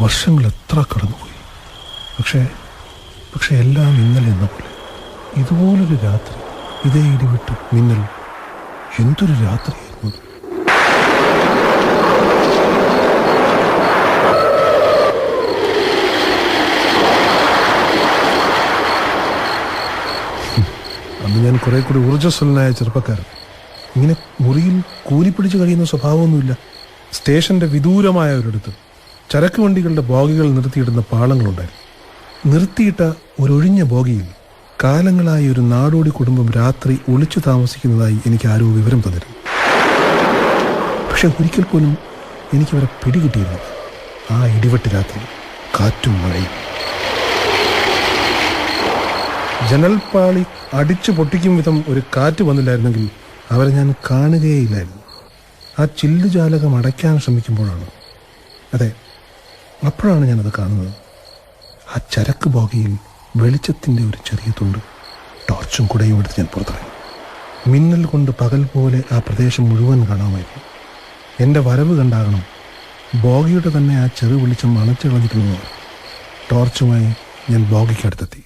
വർഷങ്ങൾ എത്ര കടന്നുപോയി. പക്ഷെ എല്ലാം ഇന്നലെ എന്ന പോലെ. ഇതുപോലൊരു രാത്രി, ഇതേ ഇടിവിട്ട് മിന്നൽ, എന്തൊരു രാത്രിയായിരുന്നു. അന്ന് ഞാൻ കുറെ കൂടി ഊർജ്ജസ്വലനായ ചെറുപ്പക്കാരൻ. ഇങ്ങനെ മുറിയിൽ കൂലിപ്പിടിച്ച് കഴിയുന്ന സ്വഭാവമൊന്നുമില്ല. സ്റ്റേഷന്റെ വിദൂരമായ ഒരിടത്ത് ചരക്ക് വണ്ടികളുടെ ബോഗികൾ നിർത്തിയിടുന്ന പാളങ്ങളുണ്ടായിരുന്നു. നിർത്തിയിട്ട ഒരൊഴിഞ്ഞ ബോഗിയിൽ കാലങ്ങളായി ഒരു നാടോടി കുടുംബം രാത്രി ഒളിച്ചു താമസിക്കുന്നതായി എനിക്ക് ആരോ വിവരം തന്നിരുന്നു. പക്ഷെ ഒരിക്കൽ പോലും എനിക്കവരെ പിടികിട്ടിയിരുന്നു. ആ ഇടിവെട്ട് രാത്രി, കാറ്റും മഴയും. ജനൽപ്പാളി അടിച്ചു പൊട്ടിക്കും വിധം ഒരു കാറ്റ് വന്നില്ലായിരുന്നെങ്കിൽ അവരെ ഞാൻ കാണുകയില്ലായിരുന്നു. ആ ചില്ലുജാലകം അടയ്ക്കാൻ ശ്രമിക്കുമ്പോഴാണ്, അതെ, അപ്പോഴാണ് ഞാനത് കാണുന്നത്. ആ ചരക്ക് ബോഗിയിൽ വെളിച്ചത്തിൻ്റെ ഒരു ചെറിയ തുണ്ട്. ടോർച്ചും കുടയും എടുത്ത് ഞാൻ പുറത്തിറങ്ങി. മിന്നൽ കൊണ്ട് പകൽ പോലെ ആ പ്രദേശം മുഴുവൻ കാണാമായിരുന്നു. എൻ്റെ വരവ് കണ്ടാകണം ബോഗിയുടെ തന്നെ ആ ചെറു വെളിച്ചം അണച്ചു കളഞ്ഞിരുന്നത്. ടോർച്ചുമായി ഞാൻ ബോഗിക്കടുത്തെത്തി.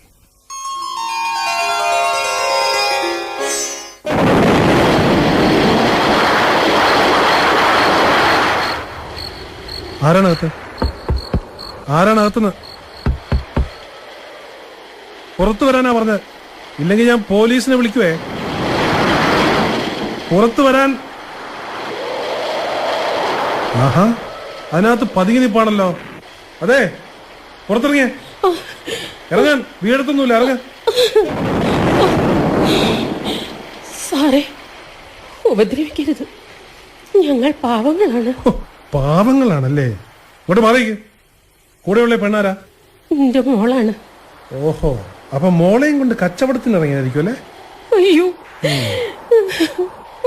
ആരാണകത്തുനിന്ന്? പുറത്തു വരാനാ പറഞ്ഞത്. ഇല്ലെങ്കിൽ ഞാൻ പോലീസിനെ വിളിക്കുവേ. പുറത്തു വരാൻ. ആഹാ, അതിനകത്ത് പതുങ്ങി നിപ്പാണല്ലോ. അതെ, പുറത്തിറങ്ങിയേ. ഇറങ്ങാൻ, വീടത്തൊന്നുമില്ല, ഇറങ്ങാൻ. സാറേ, ഉപദ്രവിക്കരുത്. ഞങ്ങൾ പാവങ്ങളാണ്. പാവങ്ങളാണല്ലേ? ഇങ്ങോട്ട് മാറിക്ക്. കൂടെയുള്ള പെണ്ണാരാ? എന്റെ മോളാണ്. ഓഹോ, അപ്പൊ മോളെയും കൊണ്ട് കച്ചവടത്തിന് ഇറങ്ങിയായിരിക്കും അല്ലേ? അയ്യോ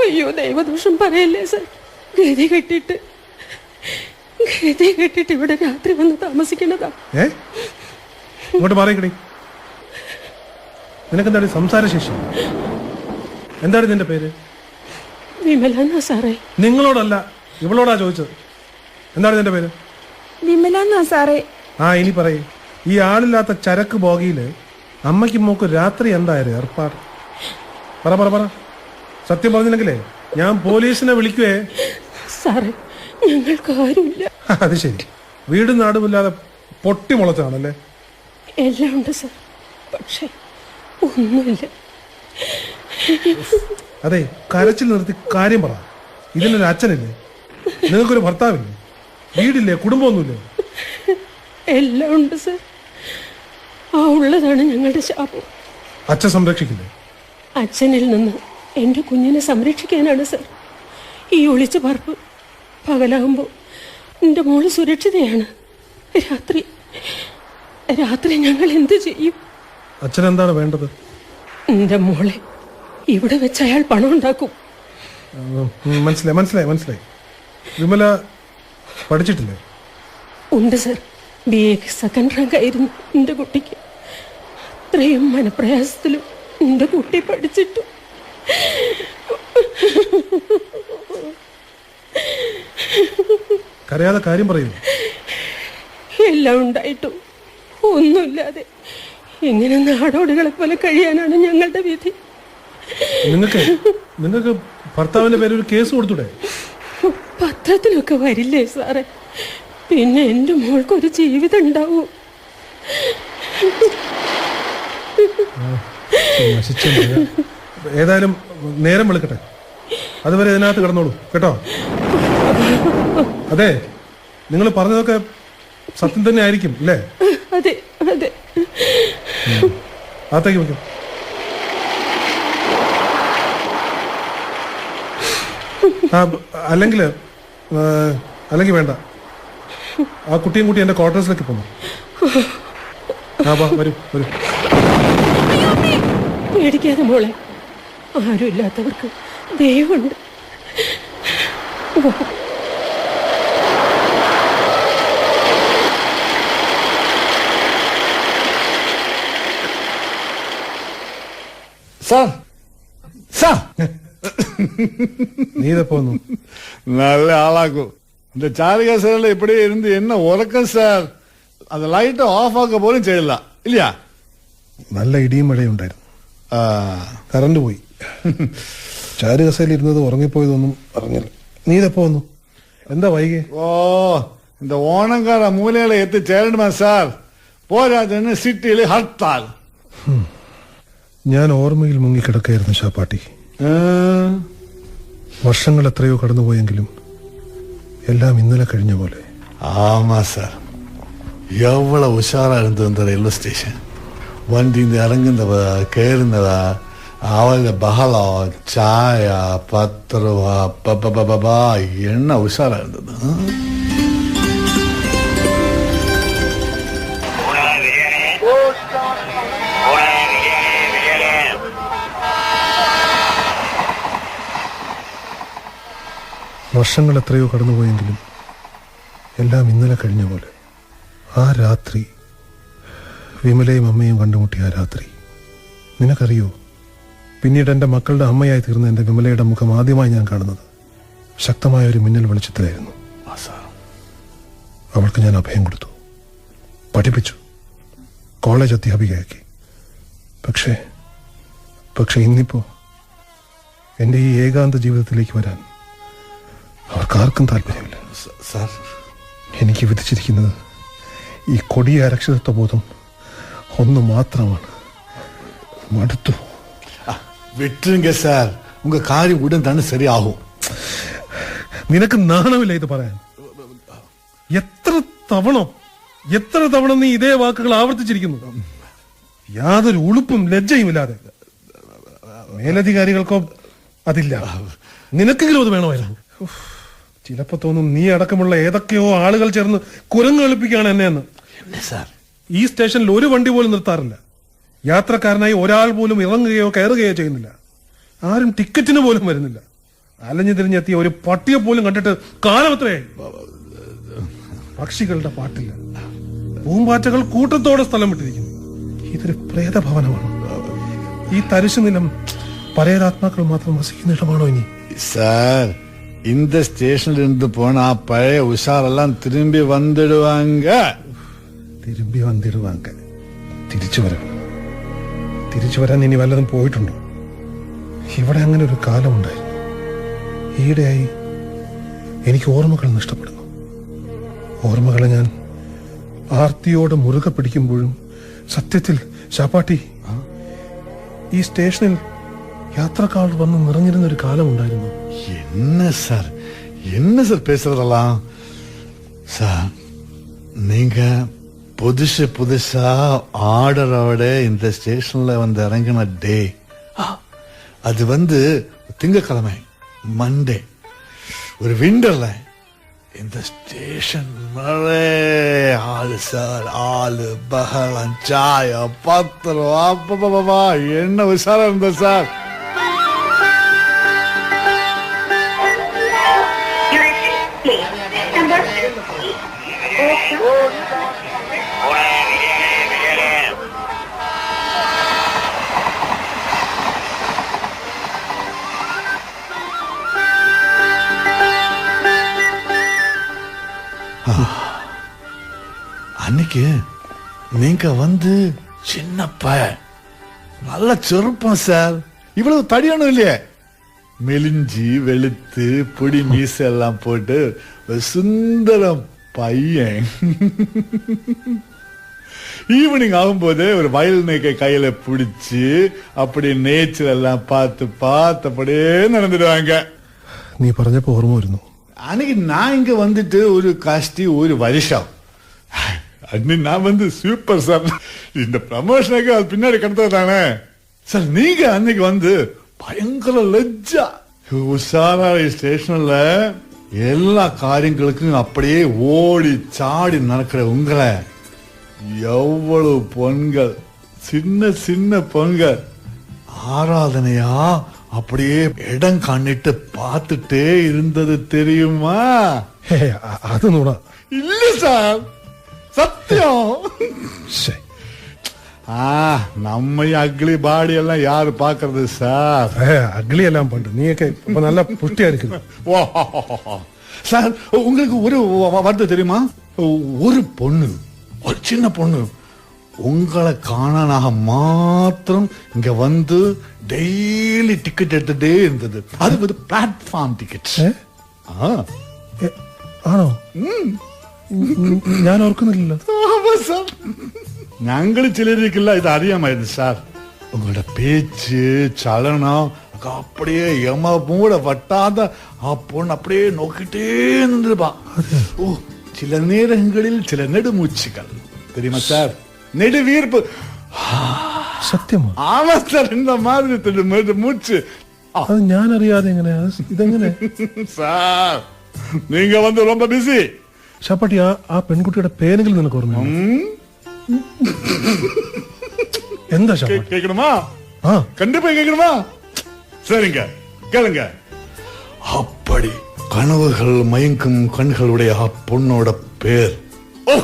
അയ്യോ, ദൈവദോഷം പറയല്ലേ സാർ. ഗതി കെട്ടിട്ട് ഇവിടെ രാത്രി വന്ന് താമസിക്കണതാ. ഇങ്ങോട്ട് മാറിക്കടി. നിനക്കെന്താണ് സംസാരശേഷി? എന്താണ് നിന്റെ പേര്? വിമല എന്നാ സാറേ. നിങ്ങളോടല്ല, ഇവളോടാ ചോദിച്ചത്. എന്താണ് നിന്റെ പേര്? വിമല എന്നാ സാറേ. ആ, ഇനി പറയേ. ഈ ആളില്ലാത്ത ചരക്ക് ബോഗിയില് അമ്മയ്ക്ക് മോക്ക് രാത്രി എന്തായാലും ഏർപ്പാട്? പറ പറ പറ. സത്യം പറഞ്ഞില്ലെങ്കിലേ ഞാൻ പോലീസിനെ വിളിക്കുവേ. സാറേ, ഞങ്ങൾക്ക് ആരുമില്ല. അത് ശരി, വീടും നാടുമില്ലാതെ പൊട്ടി മുളച്ചാണല്ലേ? എല്ലാം ഉണ്ട് സാർ, പക്ഷെ ഒന്നുമില്ല. അതെ, കരച്ചിൽ നിർത്തി കാര്യം പറ. ഇതിനൊരു അച്ഛനില്ലേ? നിങ്ങൾക്കൊരു ഭർത്താവില്ലേ? വീടില്ലേ? കുടുംബമൊന്നുമില്ലേ? എല്ലാം ഉണ്ട് സാർ. ആ ഉള്ളതാണ് ഞങ്ങളുടെ ശാപം. അച്ഛൻ സംരക്ഷിക്കില്ലേ? അച്ഛനിൽ നിന്ന് എൻ്റെ കുഞ്ഞിനെ സംരക്ഷിക്കാനാണ് സാർ ഈ ഒളിച്ചു പറപ്പ്. പകലാകുമ്പോൾ എൻ്റെ മോള് സുരക്ഷിതയാണ്. രാത്രി ഞങ്ങൾ എന്ത് ചെയ്യും? അച്ഛൻ എന്താണ് വേണ്ടത്? എൻ്റെ മോളെ ഇവിടെ വെച്ച് അയാൾ പണം ഉണ്ടാക്കും. മനസ്സിലായി മനസ്സിലായി മനസ്സിലായി. വിമല പഠിച്ചിട്ടില്ലേ? ഉണ്ട് സാർ, BA സെക്കൻഡ് റാങ്ക് ആയിരുന്നു എൻ്റെ കുട്ടിക്ക്. അത്രയും മനപ്രയാസത്തിലും എൻ്റെ കുട്ടി പഠിച്ചിട്ടു. കരയാതെ കാര്യം പറയുന്നു. എല്ലാം ഉണ്ടായിട്ടും ഒന്നുമില്ലാതെ ഇങ്ങനെ നാടോടികളെ പോലെ കഴിയാനാണ് ഞങ്ങളുടെ വിധി. നിങ്ങൾക്ക് ഭർത്താവിന്റെ പേര് ഒരു കേസ് കൊടുത്തൂടെ? പത്രത്തിലൊക്കെ വരില്ലേ സാറേ? പിന്നെ എൻ്റെ മോൾക്കൊരു ജീവിതം ഉണ്ടാവും. ഏതായാലും നേരം വെളുക്കട്ടെ, അതുവരെ ഇതിനകത്ത് കിടന്നോളൂ കേട്ടോ. അതെ, നിങ്ങൾ പറഞ്ഞതൊക്കെ സത്യം തന്നെ ആയിരിക്കും അല്ലേ? അതെ അതെ. അകത്തേക്ക് വെക്കും. അല്ലെങ്കിൽ വേണ്ട, ആ കുട്ടിയും കൂട്ടി എന്റെ ക്വാർട്ടേഴ്സിലേക്ക് പോന്നു. വരൂ വരൂ. പേടിക്കാതെ മോളെ, ആരും ഇല്ലാത്തവർക്ക് ദൈവമുണ്ട്. സാർ സാർ, നീ ഇതെ പോന്നു. நல்ல ஆளாக்கும். இந்த சாரிகா சார்ல இப்படி இருந்து என்ன உறக்கம் சார். அது லைட் ஆஃப் ஆக்க போലും ചെയ്യില്ല ഇല്ല. നല്ല ഇടിയും മഴയും ഉണ്ടായിരുന്നു. കറണ്ട് പോയി. ചാരുകസയിൽ ഇരുന്നത് ഉറങ്ങിപ്പോയതൊന്നും അറിഞ്ഞില്ല. നീ ഇതെപ്പോ വന്നു? എന്താ വൈകി? ഓ, இந்த ഓണക്കാര മൂലകളെ എത്തിച്ചേരணுமா സാർ? പോരാതെന്ന് സിറ്റിയിൽ ഹർത്താൽ. ഞാൻ ഓർമ്മയിൽ മുങ്ങിക്കിടക്കായിരുന്നു ഷാപ്പാട്ടി. വർഷങ്ങൾ എത്രയോ കടന്നുപോയെങ്കിലും എല്ലാം ഇന്നലെ കഴിഞ്ഞ പോലെ. ஆமா சார், எவ்வளவு உஷாரா இருந்தது இந்த ரயில்வே ஸ்டேஷன். வண்டிந்து இறங்குந்தவ கேளுந்தவ அவள பகலம் சாயா 10 ரூபா பப்பா என்ன உஷாரா இருந்தது. വർഷങ്ങൾ എത്രയോ കടന്നുപോയെങ്കിലും എല്ലാം ഇന്നലെ കഴിഞ്ഞ പോലെ. ആ രാത്രി, വിമലയും അമ്മയും കണ്ടുമുട്ടിയ ആ രാത്രി, നിനക്കറിയോ, പിന്നീട് എൻ്റെ മക്കളുടെ അമ്മയായി തീർന്ന എൻ്റെ വിമലയുടെ മുഖം ആദ്യമായി ഞാൻ കാണുന്നത് ശക്തമായ ഒരു മിന്നൽ വെളിച്ചത്തിലായിരുന്നു. അവൾക്ക് ഞാൻ അഭയം കൊടുത്തു, പഠിപ്പിച്ചു, കോളേജ് അധ്യാപികയാക്കി. പക്ഷേ ഇന്നിപ്പോ എൻ്റെ ഈ ഏകാന്ത ജീവിതത്തിലേക്ക് വരാൻ അവർക്കാർക്കും താല്പര്യമില്ല. എനിക്ക് വിധിച്ചിരിക്കുന്നത് ഈ കൊടിയ അരക്ഷിതത്വ ബോധം ഒന്ന് മാത്രമാണ്. മടുത്തു. விட்டுருங்க சார், உங்க காரியம் உடன் தானே சரியாகும். നിനക്ക് നാണമില്ല ഇത് പറയാൻ? എത്ര തവണ നീ ഇതേ വാക്കുകൾ ആവർത്തിച്ചിരിക്കുന്നു. യാതൊരു ഉളുപ്പും ലജ്ജയും ഇല്ലാതെ. മേലധികാരികൾക്കോ അതില്ല, നിനക്കെങ്കിലും അത് വേണമായിരുന്നു. ചിലപ്പോ തോന്നും നീ അടക്കമുള്ള ഏതൊക്കെയോ ആളുകൾ ചേർന്ന് കുരങ്ങ് കളിപ്പിക്കുകയാണ് എന്നെ എന്ന്. ഈ സ്റ്റേഷനിൽ ഒരു വണ്ടി പോലും നിർത്താറില്ല. യാത്രക്കാരനായി ഒരാൾ പോലും ഇറങ്ങുകയോ കയറുകയോ ചെയ്യുന്നില്ല. ആരും ടിക്കറ്റിന് പോലും വരുന്നില്ല. അലഞ്ഞു തിരിഞ്ഞെത്തിയ ഒരു പട്ടിയെ പോലും കണ്ടിട്ട് കാലം എത്രയായി. പക്ഷികളുടെ പാട്ടില്ല. പൂമ്പാറ്റകൾ കൂട്ടത്തോടെ സ്ഥലം വിട്ടിരിക്കുന്നു. ഇതൊരു പ്രേതഭവനമാണ്. ഈ തരിശു നിലം പരേതാത്മാക്കൾ മാത്രം വസിക്കുന്ന ഇടമാണോ ഇനി? സാർ, இந்த ஸ்டேஷன்ல இருந்து போன பழைய உஷாரெல்லாம் திரும்பி வந்துடுவாங்க. തിരിച്ചു വരാൻ ഇനി വല്ലതും പോയിട്ടുണ്ടോ? ഇവിടെ അങ്ങനെ ഒരു കാലമുണ്ടായിരുന്നു. ഈയിടെയായി എനിക്ക് ഓർമ്മകൾ നഷ്ടപ്പെടുന്നു. ഓർമ്മകളെ ഞാൻ ആർത്തിയോടെ മുറുകെ പിടിക്കുമ്പോഴും സത്യത്തിൽ ശാപ്പാട്ടി, ഈ സ്റ്റേഷനിൽ യാത്രക്കാർ വന്ന് നിറഞ്ഞിരുന്ന ഒരു കാലമുണ്ടായിരുന്നു. என்ன சார் பேசுறதெல்லாம்? சார், நீங்க புதுசா ஆர்டரோட இந்த ஸ்டேஷன்ல வந்து இறங்கின டே, அது வந்து திங்கக்கிழமை, மண்டே. ஒரு விண்டர்ல இந்த ஸ்டேஷன் ஆளு சார், ஆளு பகலம், சாய, 10 ரூபா, என்ன உஷாரா இருந்த சார். அன்னைக்கு நீங்க வந்து சின்ன பையன், நல்ல செருப்பம் சார். இவ்வளவு தடியானும் இல்லையே. மெலிஞ்சி வெளுத்து பொடி மீச எல்லாம் போட்டு ஒரு சுந்தரம் பையன். ஈவினிங் ஆகும்போது ஒரு வயல் நெய்க்கை கையில பிடிச்சு அப்படி நேச்சர் எல்லாம் பார்த்து அப்படியே நடந்துடுவாங்க. നീ പറഞ്ഞപ്പോ ഓർമ്മ വരുന്നു. அன்னைக்கு நான் இங்க வந்துட்டு ஒரு கஷ்டி ஒரு வருஷம். அன்னைக்கு நான் வந்து சூப்பர் சார். இந்த ப்ரமோஷனுக்கு அது பின்னாடி கிடந்தது தானே சார். நீங்க அன்னைக்கு வந்து பயங்கர லஜ்ஜா உஷாரா ஸ்டேஷன்ல எல்லா காரியங்களுக்கும் அப்படியே ஓடி சாடி நடக்கிற உங்களை எவ்வளவு பொண்கள், சின்ன பொண்கள் ஆராதனையா அப்படியே இடம் கண்ணிட்டு பார்த்துட்டே இருந்தது தெரியுமா? அது நூடா இல்ல சார், சத்தியம். நம்ம அக்லி பாடி எல்லாம் யாரு பாக்குறது சார்? அக்லி எல்லாம் பண்ற நீங்க இப்ப நல்லா புஷ்டியா இருக்குது சார். உங்களுக்கு ஒரு வார்த்தை தெரியுமா? ஒரு பொண்ணு, ஒரு சின்ன பொண்ணு உங்களை காணானாக மாத்திரம் இங்க வந்து டெய்லி டிக்கெட் எடுத்துட்டே இருந்தது. அது வந்து பிளாட்ஃபார்ம் டிக்கெட். ആണോ? ഞാൻ ഓർക്കുന്നില്ലല്ലോ. ഞങ്ങൾ ചിലർക്കില്ല ഇത് അറിയാമായിരുന്നു സാർ. உங்களோட பேச்சு சலனம் அப்படியே எம மூட வட்டாத ஆ பொண்ணு அப்படியே நோக்கிட்டே இருந்துருப்பா. ஓ, சில நேரங்களில் சில நெடுமூச்சுகள் தெரியுமா சார்? நெடுவீர்ப்பு. സത്യമാ? ஆமா சார், இந்த மாதிரி மூச்சு. അത് ഞാൻ അറിയാതെ എങ്ങനെ ഇതെങ്ങനെ? സാർ, நீங்க வந்து ரொம்ப பிஸி. ഷാപ്പാട്ടി, ആ പെൺകുട്ടിയുടെ പേരെങ്കിലും നിനക്ക് ഓർമ്മ? എന്താ ஷாப்பாட்டி? கேட்கணுமா? கண்டிப்பா கேட்கணுமா? சரிங்க, கேளுங்க. அப்படி கனவுகள் மயங்கும் கண்களுடைய பொண்ணோட பேர். ஓ,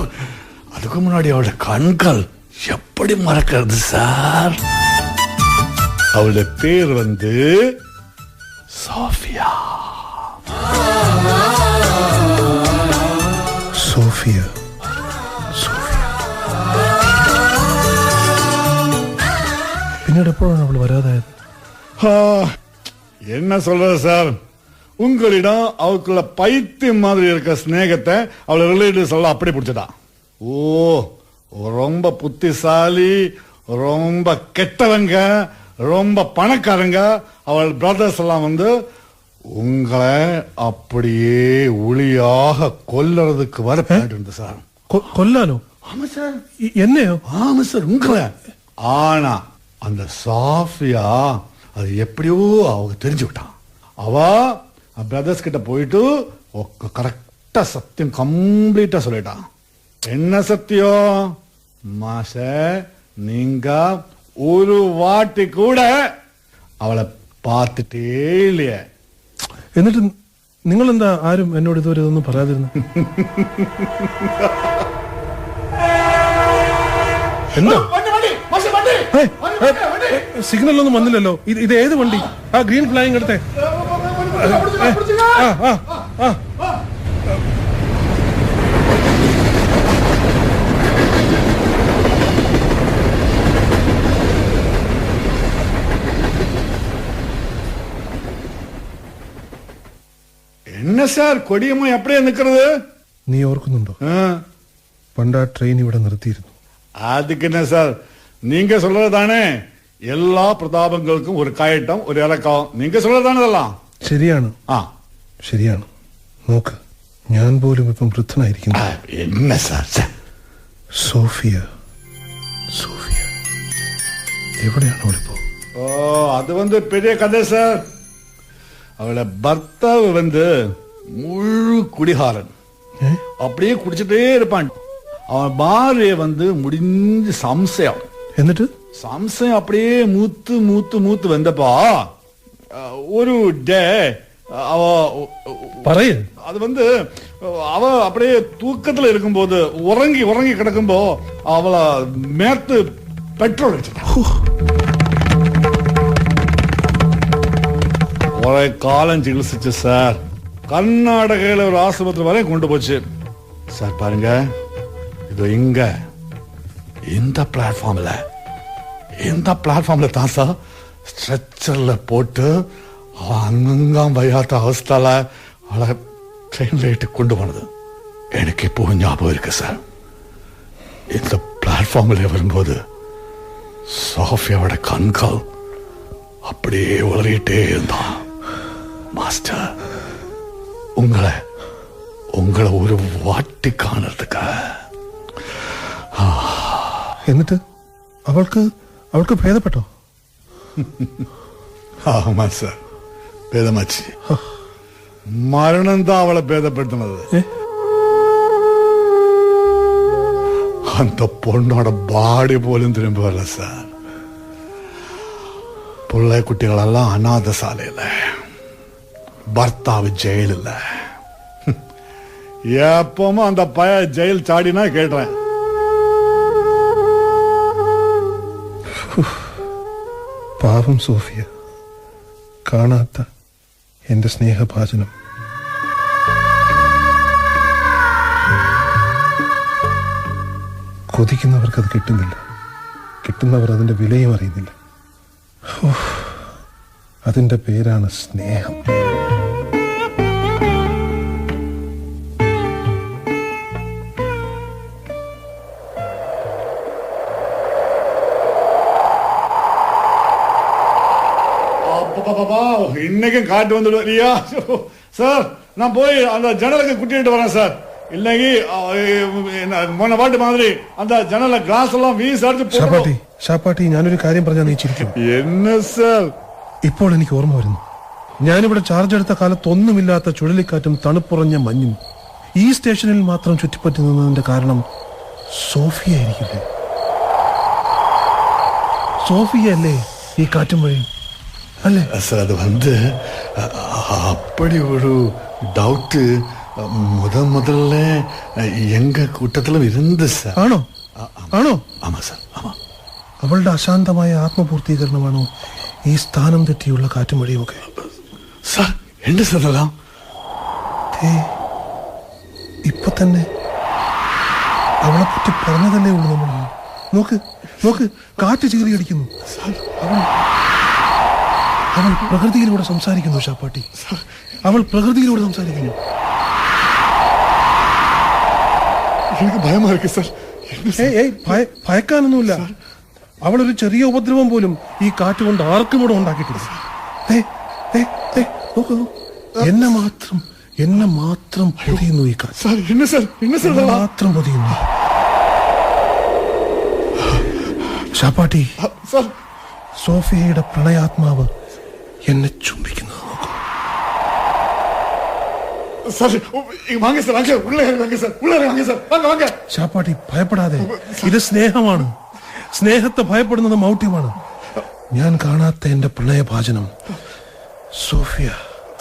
அதுக்கு முன்னாடி அவளோட கண்கள் எப்படி மறக்கிறது சார்? அவளுடைய பேர் வந்து சோஃபியா. സോഫിയ. പിന്നീട് എപ്പോഴാണ് അവൾ വരാതായത്? என்ன சொல்றது சார், உங்களிடம் அவளுக்குள்ள பைத்தியம் மாதிரி இருக்க ஸ்நேகத்தை அவளை ரிலேட்டிவ்ஸ் எல்லாம் அப்படி பிடிச்சதா. ஓ, ரொம்ப புத்திசாலி, ரொம்ப கெட்டவங்க, ரொம்ப பணக்காரங்க அவள் பிரதர்ஸ் எல்லாம் வந்து உங்களை அப்படியே ஒளியாக கொல்லறதுக்கு வர போயிட்டு சார். കൊല്ലാനോ? ஆமா சார். എന്നെയോ? ஆமா சார் உங்களை. ஆனா அந்த சாஃபியா அது எப்படியோ அவங்க தெரிஞ்சுக்கிட்டான். அவ பிரதர்ஸ் கிட்ட போயிட்டு கரெக்டா சத்தியம் கம்ப்ளீட்டா சொல்லிட்டான். என்ன சத்தியம்? மாஷ நீங்க ஒரு வாட்டி கூட അവളെ பார்த்துட்டേ இல்லையே. എന്നിട്ട് നിങ്ങൾ എന്താ ആരും എന്നോട് ഇതുവരെ ഇതൊന്നും പറയാതിരുന്നു? എന്താ സിഗ്നൽ ഒന്നും വന്നില്ലല്ലോ. ഇത് ഏത് വണ്ടി? ആ ഗ്രീൻ ഫ്ലൈയിങ് എടുത്തേ. என்ன சார் கொடியம்மா எப்படியே நிக்கிறது? നീ ഓർക്കുന്നുണ്ടോ പണ്ട് ആ ട്രെയിൻ ഇവിടെ നിർത്തിയിരുന്നു? அதுக்கு என்ன சார் நீங்க சொல்றதுதானே எல்லா பிரதாபங்களுக்கும் ஒரு கயட்டம் ஒரு இலக்கம். நீங்க சொல்றதுதானே இதெல்லாம் ശരിയാണ്. ആ ശരിയാണ്. നോക്ക്, ഞാൻ പോലും ഇപ്പം വൃദ്ധനായിരിക്കുന്നു. என்ன சார்? സോഫിയ സോഫിയ എവിടെയാണ് അവളിപ്പോ? ஓ அது வந்து பெரிய கதை சார். அவளை பர்த்தாவு வந்து முழு குடிகாரன். அப்படியே குடிச்சிட்டே இருப்பான். அவன் பாரிய வந்து முடிஞ்சு சம்சயம். എന്നിട്ട് സംശയം அப்படியே മൂത്ത് മൂത്ത് മൂത്ത് വന്നപ്പോ ഒരു ഡേ அவ പറയേ. அது வந்து அவ அப்படியே தூக்கத்துல இருக்கும்போது உறங்கி உறங்கி கிடக்கும்போ அவளை மேத்து பெட்ரோல் அடிச்சிட்டா. ஒரே காலம் சிகிச்சை சார். கர்நாடகையில ஒரு ஆஸ்பத்திரி வரை கொண்டு போச்சு சார். பாருங்க இது இங்க இந்த பிளாட்ஃபார்ம்ல தான் சார் ஸ்ட்ரெச்சர்ல போட்டு அங்கங்காம் வயாத்த அவஸ்தால அவளை ட்ரெயின்ல இட்டு கொண்டு போனது எனக்கு இப்போ ஞாபகம் இருக்கு சார். இந்த பிளாட்ஃபார்ம்ல வரும்போது சோஃபியாவோட கண்கள் அப்படியே உளறிட்டே இருந்தான். மாஸ்டர் உங்களை ஒரு வாட்டி കാണുறதுக்கு. എന്നിട്ട് അവൾക്ക് ഭേദപ്പെട്ടോ? ஆமா சார் ഭേദമാச்சு. മരണം தான் അവളെ ഭേദപ്പെടുത്തുന്നത്. அந்த பொண்ணோட பாடி போலும் திரும்ப வரல சார். பிள்ளை குட்டிகளெல்லாம் அநாத சாலையில, பர்த்தாவு ஜெயிலில். எப்பவும் அந்த பய ஜெயில் சாடினா கேட்டேன். പാവം സോഫിയ, കാണാത്ത എന്റെ സ്നേഹഭാജനം. കൊതിക്കുന്നവർക്കത് കിട്ടുന്നില്ല, കിട്ടുന്നവർ അതിന്റെ വിലയും അറിയുന്നില്ല. അതിന്റെ പേരാണ് സ്നേഹം. இன்னைக்கும் காட்டு வந்துடும் இல்லையா சார்? நான் போய் அந்த ஜன்னலுக்கு குட்டிட்டு வரேன் சார். இல்லைங்க മോനെ പാട്ട് മാതിരി அந்த ജനല ഗ്ലാസ് എല്ലാം വീസ് അടിച്ച്. ഷാപ്പാട്ടി, ഞാനൊരു കാര്യം പറഞ്ഞാൽ നീ ചിരിക്കും. என்ன സാർ? ഇപ്പോൾ എനിക്ക് ഓർമ്മ വരുന്നു, ഞാനിവിടെ ചാർജ് എടുത്ത കാലത്ത് ഒന്നുമില്ലാത്ത ചുഴലിക്കാറ്റും തണുപ്പുറഞ്ഞ മഞ്ഞും ഈ സ്റ്റേഷനിൽ മാത്രം ചുറ്റിപ്പറ്റി നിന്നതിന്റെ കാരണം സോഫിയ ആയിരിക്കില്ലേ? സോഫിയ അല്ലേ ഈ കാറ്റും വഴി? അല്ലേ സാർ? അത് வந்து அப்படி ஒரு டவுட் முதல்ல எங்க கூட்டத்திலும் இருந்து സാർ. ആണോ? ആണോ? ആമാ സാർ, ആമാ. അവളുടെ അശാന്തമായ ആത്മപൂർത്തീകരണമാണോ ഈ സ്ഥാനം തെറ്റിയുള്ള കാറ്റും വഴിയുമൊക്കെ? സാർ എന്ത് സദാം ഇപ്പൊ തന്നെ അവളെ പറ്റി പറഞ്ഞതല്ലേ ഉള്ളൂ നമ്മൾ. നോക്ക് നോക്ക്, കാറ്റ് ചീറിയടിക്കുന്നു. അവൾ പ്രകൃതിയിലൂടെ സംസാരിക്കുന്നു ഷാപ്പാട്ടി, അവൾ പ്രകൃതിയിലൂടെ സംസാരിക്കുന്നു. എനിക്ക് ഭയമായിരിക്കും സാർ. ഭയക്കാനൊന്നുമില്ല. അവളൊരു ചെറിയ ഉപദ്രവം പോലും ഈ കാറ്റ് കൊണ്ട് ആർക്കും ഇവിടെ ഉണ്ടാക്കിയിട്ടില്ല. ദേ, ദേ, ദേ, നോക്ക്, നോക്ക്. എന്നെ മാത്രം പൊതിയുന്നു ഈ കാറ്റ്. സാർ என்ன സാർ എന്നെ മാത്രം പൊതിയുന്നു. ഷാപ്പാട്ടി, സാർ സോഫിയയുടെ പ്രണയാത്മാവ് എന്നെ ചുംബിക്കുന്നത് നോക്കൂ. സാർ വാങ്ങ സാർ വാങ്ങ ഉള്ള വാങ്ങ സാർ ഉള്ള വാങ്ങ സാർ വാങ്ങ വാങ്ങ. ഷാപ്പാട്ടി, ഭയപ്പെടാതെ. ഇത് സ്നേഹമാണ്. സ്നേഹത്തെ ഭയപ്പെടുന്നത് മൗഢ്യമാണ്. ഞാൻ കാണാത്ത എന്റെ പ്രണയഭാചനം സോഫിയ.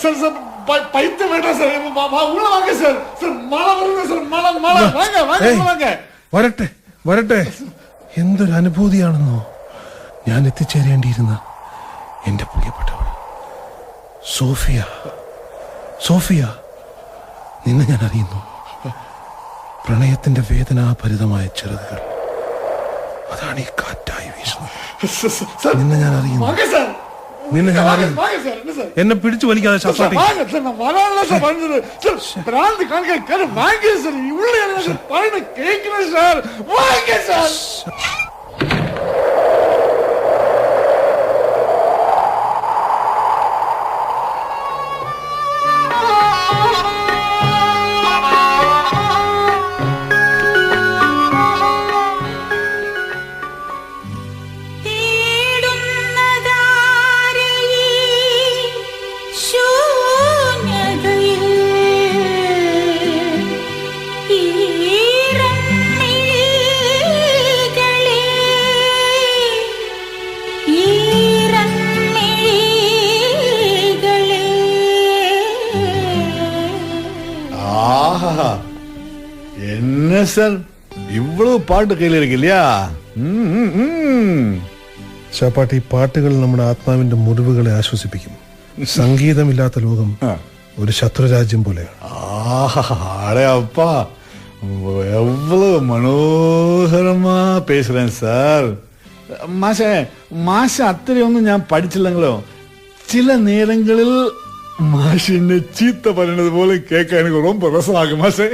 സാർ സാർ പൈത്യം വേണ്ട സാർ ഉള്ള വാങ്ങ സാർ. സാർ മാള വരുന്ന സാർ മാള മാള വാങ്ങ വാങ്ങ വാങ്ങ. വരട്ടെ വരട്ടെ. എന്തൊരു അനുഭൂതിയാണെന്നോ ഞാൻ എത്തിച്ചേരേണ്ടിയിരുന്ന എന്റെ പ്രിയപ്പെട്ടവൾ സോഫിയ. സോഫിയ, നിന്നെ ഞാൻ അറിയുന്നു. പ്രണയത്തിന്റെ വേദനാഭരിതമായ ചിറകുകൾ, അതാണ് ഈ കാറ്റായി വീശുന്നത്. നിന്നെ ഞാൻ അറിയുന്നു. നിന്നെ ഞാൻ അറിയുന്നു. എന്നെ പിടിച്ചു വലിക്കാതെ ഷാപ്പാട്ടി. என்ன சார் இவ்வளவு பாட்டு கையில் இருக்கு இல்லையா? ഷാപ്പാട്ടി, പാട്ടുകൾ നമ്മുടെ ആത്മാവിന്റെ മുറിവുകളെ ആശ്വസിപ്പിക്കും. സംഗീതമില്ലാത്ത ലോകം ഒരു ശത്രുരാജ്യം പോലെയാണ്. அடே அப்பா, எவ்வளவு മനോഹരമാ பேசுறேன் சார். മാഷെ അത്രയൊന്നും ഞാൻ പഠിച്ചില്ലെങ്കിലോ ചില നേരങ്ങളിൽ മാഷിനെ ചീത്ത പറയുന്നത് പോലെ കേൾക്കാൻ എനിക്ക് ரொம்ப രസമാകും മാഷെ.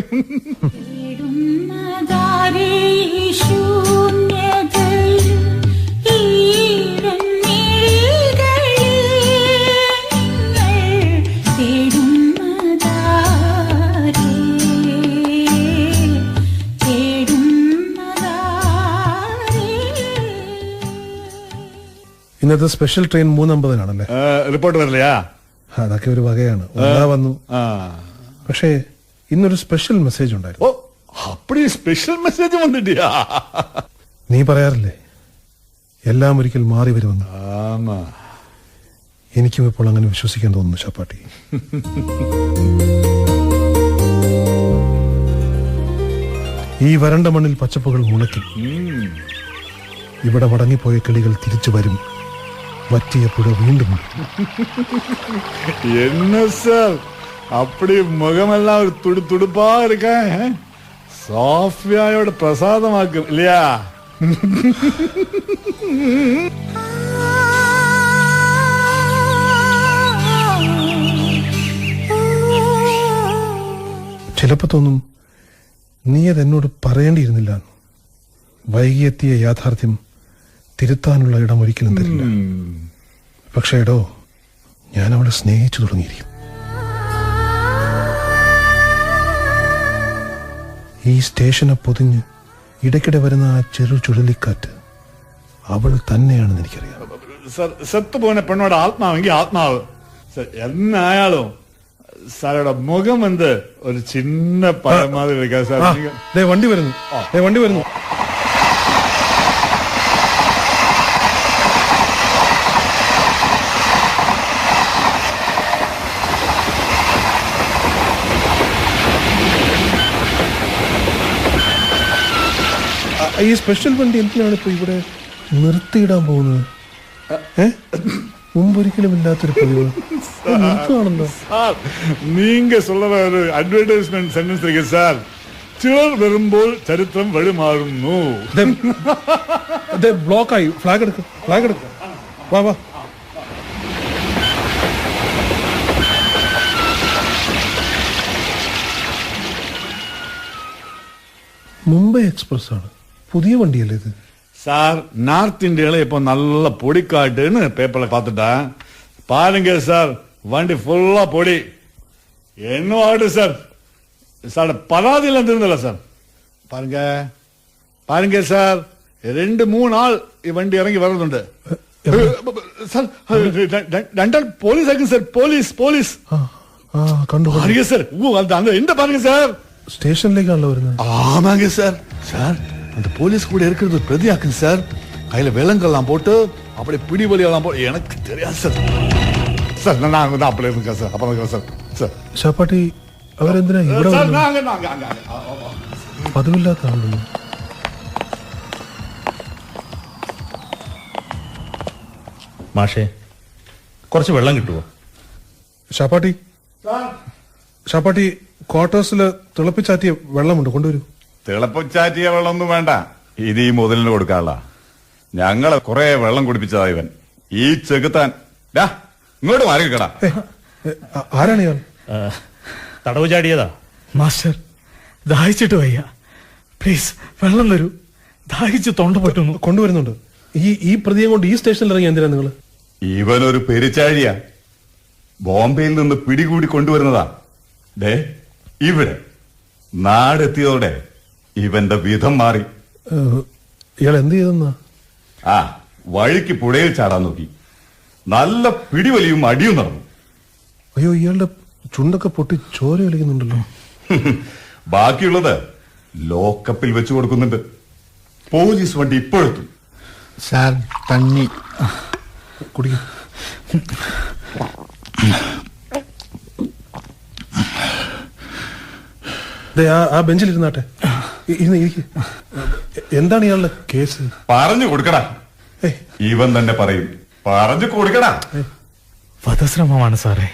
ഇന്നത്തെ സ്പെഷ്യൽ ട്രെയിൻ 3:50-നാണല്ലേ? റിപ്പോർട്ട് വരില്ലയാ? അതൊക്കെ ഒരു വകയാണ്. വന്നു. പക്ഷേ ഇന്നൊരു സ്പെഷ്യൽ മെസ്സേജ് ഉണ്ടായിരുന്നു. ഓ, അപ്പടി സ്പെഷ്യൽ മെസ്സേജ് വന്നിട്ടിയാ? നീ പറയാറില്ലേ എല്ലാം ഒരിക്കൽ മാറി വരുമെന്ന്? എനിക്കും ഇപ്പോൾ അങ്ങനെ വിശ്വസിക്കാൻ തോന്നുന്നു ഷാപ്പാട്ടി. ഈ വരണ്ട മണ്ണിൽ പച്ചപ്പുകൾ മുളയ്ക്കും. ഇവിടെ മടങ്ങിപ്പോയ കിളികൾ തിരിച്ചു വരും. വറ്റിയ പുഴ വീണ്ടും. என்ன சார் அப்படி முகமெல்லாம் ஒரு துடுப்பா இருக்க? சோஃபியாயோட பிரசாதமாக்கும் இல்லையா? ചിലപ്പോ തോന്നും നീ അതെന്നോട് പറയേണ്ടിയിരുന്നില്ല. വൈകിയെത്തിയ യാഥാർത്ഥ്യം തിരുത്താനുള്ള ഇടം ഒരിക്കലും തരില്ല. പക്ഷേ എടോ, ഞാൻ അവളെ സ്നേഹിച്ചു തുടങ്ങിയിരിക്കും. ഈ സ്റ്റേഷനെ പൊതിഞ്ഞ് ഇടയ്ക്കിടെ വരുന്ന ആ ചെറു ചുഴലിക്കാറ്റ് അവൾ തന്നെയാണെന്ന് എനിക്കറിയാം. സെത്തുപോകുന്ന പെണ്ണോட ആത്മാവെങ്കിൽ ആത്മാവ്. എന്നായാലും സാറുടെ മുഖം എന്ത് ഒരു ചിന്ന പഴം മാതിരി എടുക്കാം സാർ. വണ്ടി വരുന്നു, വണ്ടി വരുന്നു. ഈ സ്പെഷ്യൽ വണ്ടി എന്തിനാണ് ഇപ്പൊ ഇവിടെ നിർത്തിയിടാൻ പോകുന്നത്? മുമ്പൊരിക്കലും ഇല്ലാത്തൊരു പതിവ് നിർത്തുകയാണല്ലോ. നീങ്ക சொல்ற ഒരു അഡ്വർടൈസ്മെന്റ് സെന്റൻസ് ഇരിക്കും സാർ. ചിലർ വരുമ്പോൾ ചരിത്രം വഴിമാറുന്നു. ബ്ലോക്കായി. ഫ്ലാഗ് എടുക്കും, ഫ്ലാഗ് എടുക്കും. വാ വാ. മുംബൈ എക്സ്പ്രസ് ആണ്. പുതിയ വണ്ടിയല്ലേ ഇത്? சார் நார்த் இந்தியால இப்ப நல்ல பொடிக்காட்டுன்னு பேப்பர்ல பாத்துட்டேன். பாருங்க சார், வண்டி ஃபுல்லா பொடி. என்ன ஆடு சார், சார் பராதியில இருந்ததில்ல சார். பாருங்க பாருங்க சார், 2-3 ആൾ ഈ വണ്ടി ഇറങ്ങി വരുന്നുണ്ട് സാർ. രണ്ടാൾ പോലീസ് ആയിരിക്കും സാർ. പോലീസ് കണ്ടു பாருங்க சார். அந்த இந்த பாருங்க சார், സ്റ്റേഷനിലേക്കാണല്ലോ വരുന്നത്. ஆமாங்க சார். சார் அந்த போலீஸ் கூட இருக்கிறது பிரதியாக்குங்க சார். கையில விலங்கெல்லாம் போட்டு அப்படி பிடி வலியெல்லாம் போட்டு எனக்கு தெரியாது சார். சார் நான் அப்படி இருக்கேன் சார். அப்புறம் சார் சார் ഷാപ്പാട്ടി അവരെന്തിനാ ഇവിടെ சார் വന്നത്? நாங்க പതിവില്ലാത്ത ആളാണ്. മാഷേ, കുറച്ച് വെള്ളം കിട്ടുമോ? ഷാപ്പാട്ടി ഷാപ്പാട്ടി ക്വാർട്ടേഴ്സിൽ തിളപ്പിച്ചാറ്റിയ വെള്ളമുണ്ട്, കൊണ്ടുവരൂ. തിളപ്പിച്ചാറ്റിയ വെള്ളമൊന്നും വേണ്ട, ഇത് ഈ മുതലിന് കൊടുക്കാനുള്ള. ഞങ്ങളെ കുറെ വെള്ളം കുടിപ്പിച്ചതാ ഇവൻ. ഈ ചെകുത്താൻ ഇങ്ങോട്ട് മാറി കിട. ആരാണ് ഇയാൾ? തടവ് ചാടിയതാ. മാസ്റ്റർ, ദാഹിച്ചിട്ട് വയ്യ, പ്ലീസ് വെള്ളം തരൂ, ദാഹിച്ച് തൊണ്ട പറ്റുന്നു. കൊണ്ടുവരുന്നുണ്ട്. ഈ പ്രതിയെ കൊണ്ട് ഈ സ്റ്റേഷനിൽ ഇറങ്ങി എന്തിനാ നിങ്ങൾ? ഇവനൊരു പെരിച്ചാഴിയാ, ബോംബെയിൽ നിന്ന് പിടികൂടി കൊണ്ടുവരുന്നതാ. ദേ ഇവിടെ നാടെത്തിയതോടെ ഇവന്റെ വിധം മാറി. ഇയാൾ എന്ത് ചെയ്തെന്നാ? വഴിക്ക് പുഴയിൽ ചാടാൻ നോക്കി. നല്ല പിടിവലിയും അടിയും നടന്നു. അയ്യോ, ഇയാളുടെ ചുണ്ടൊക്കെ പൊട്ടി ചോര ഒലിക്കുന്നുണ്ടല്ലോ. ബാക്കിയുള്ളത് ലോക്കപ്പിൽ വെച്ചു കൊടുക്കുന്നുണ്ട്. പോലീസ് വണ്ടി ഇപ്പോഴെത്തും. സാർ തണ്ണി കുടിക്കും. ആ ബെഞ്ചിലിരുന്നാട്ടെ. എന്താണ് ഇയാളുടെ കേസ്? പറഞ്ഞു കൊടുക്കടാ. ഇവൻ തന്നെ പറയും. പറഞ്ഞു കൊടുക്കടാ. വധശ്രമമാണ് സാറേ.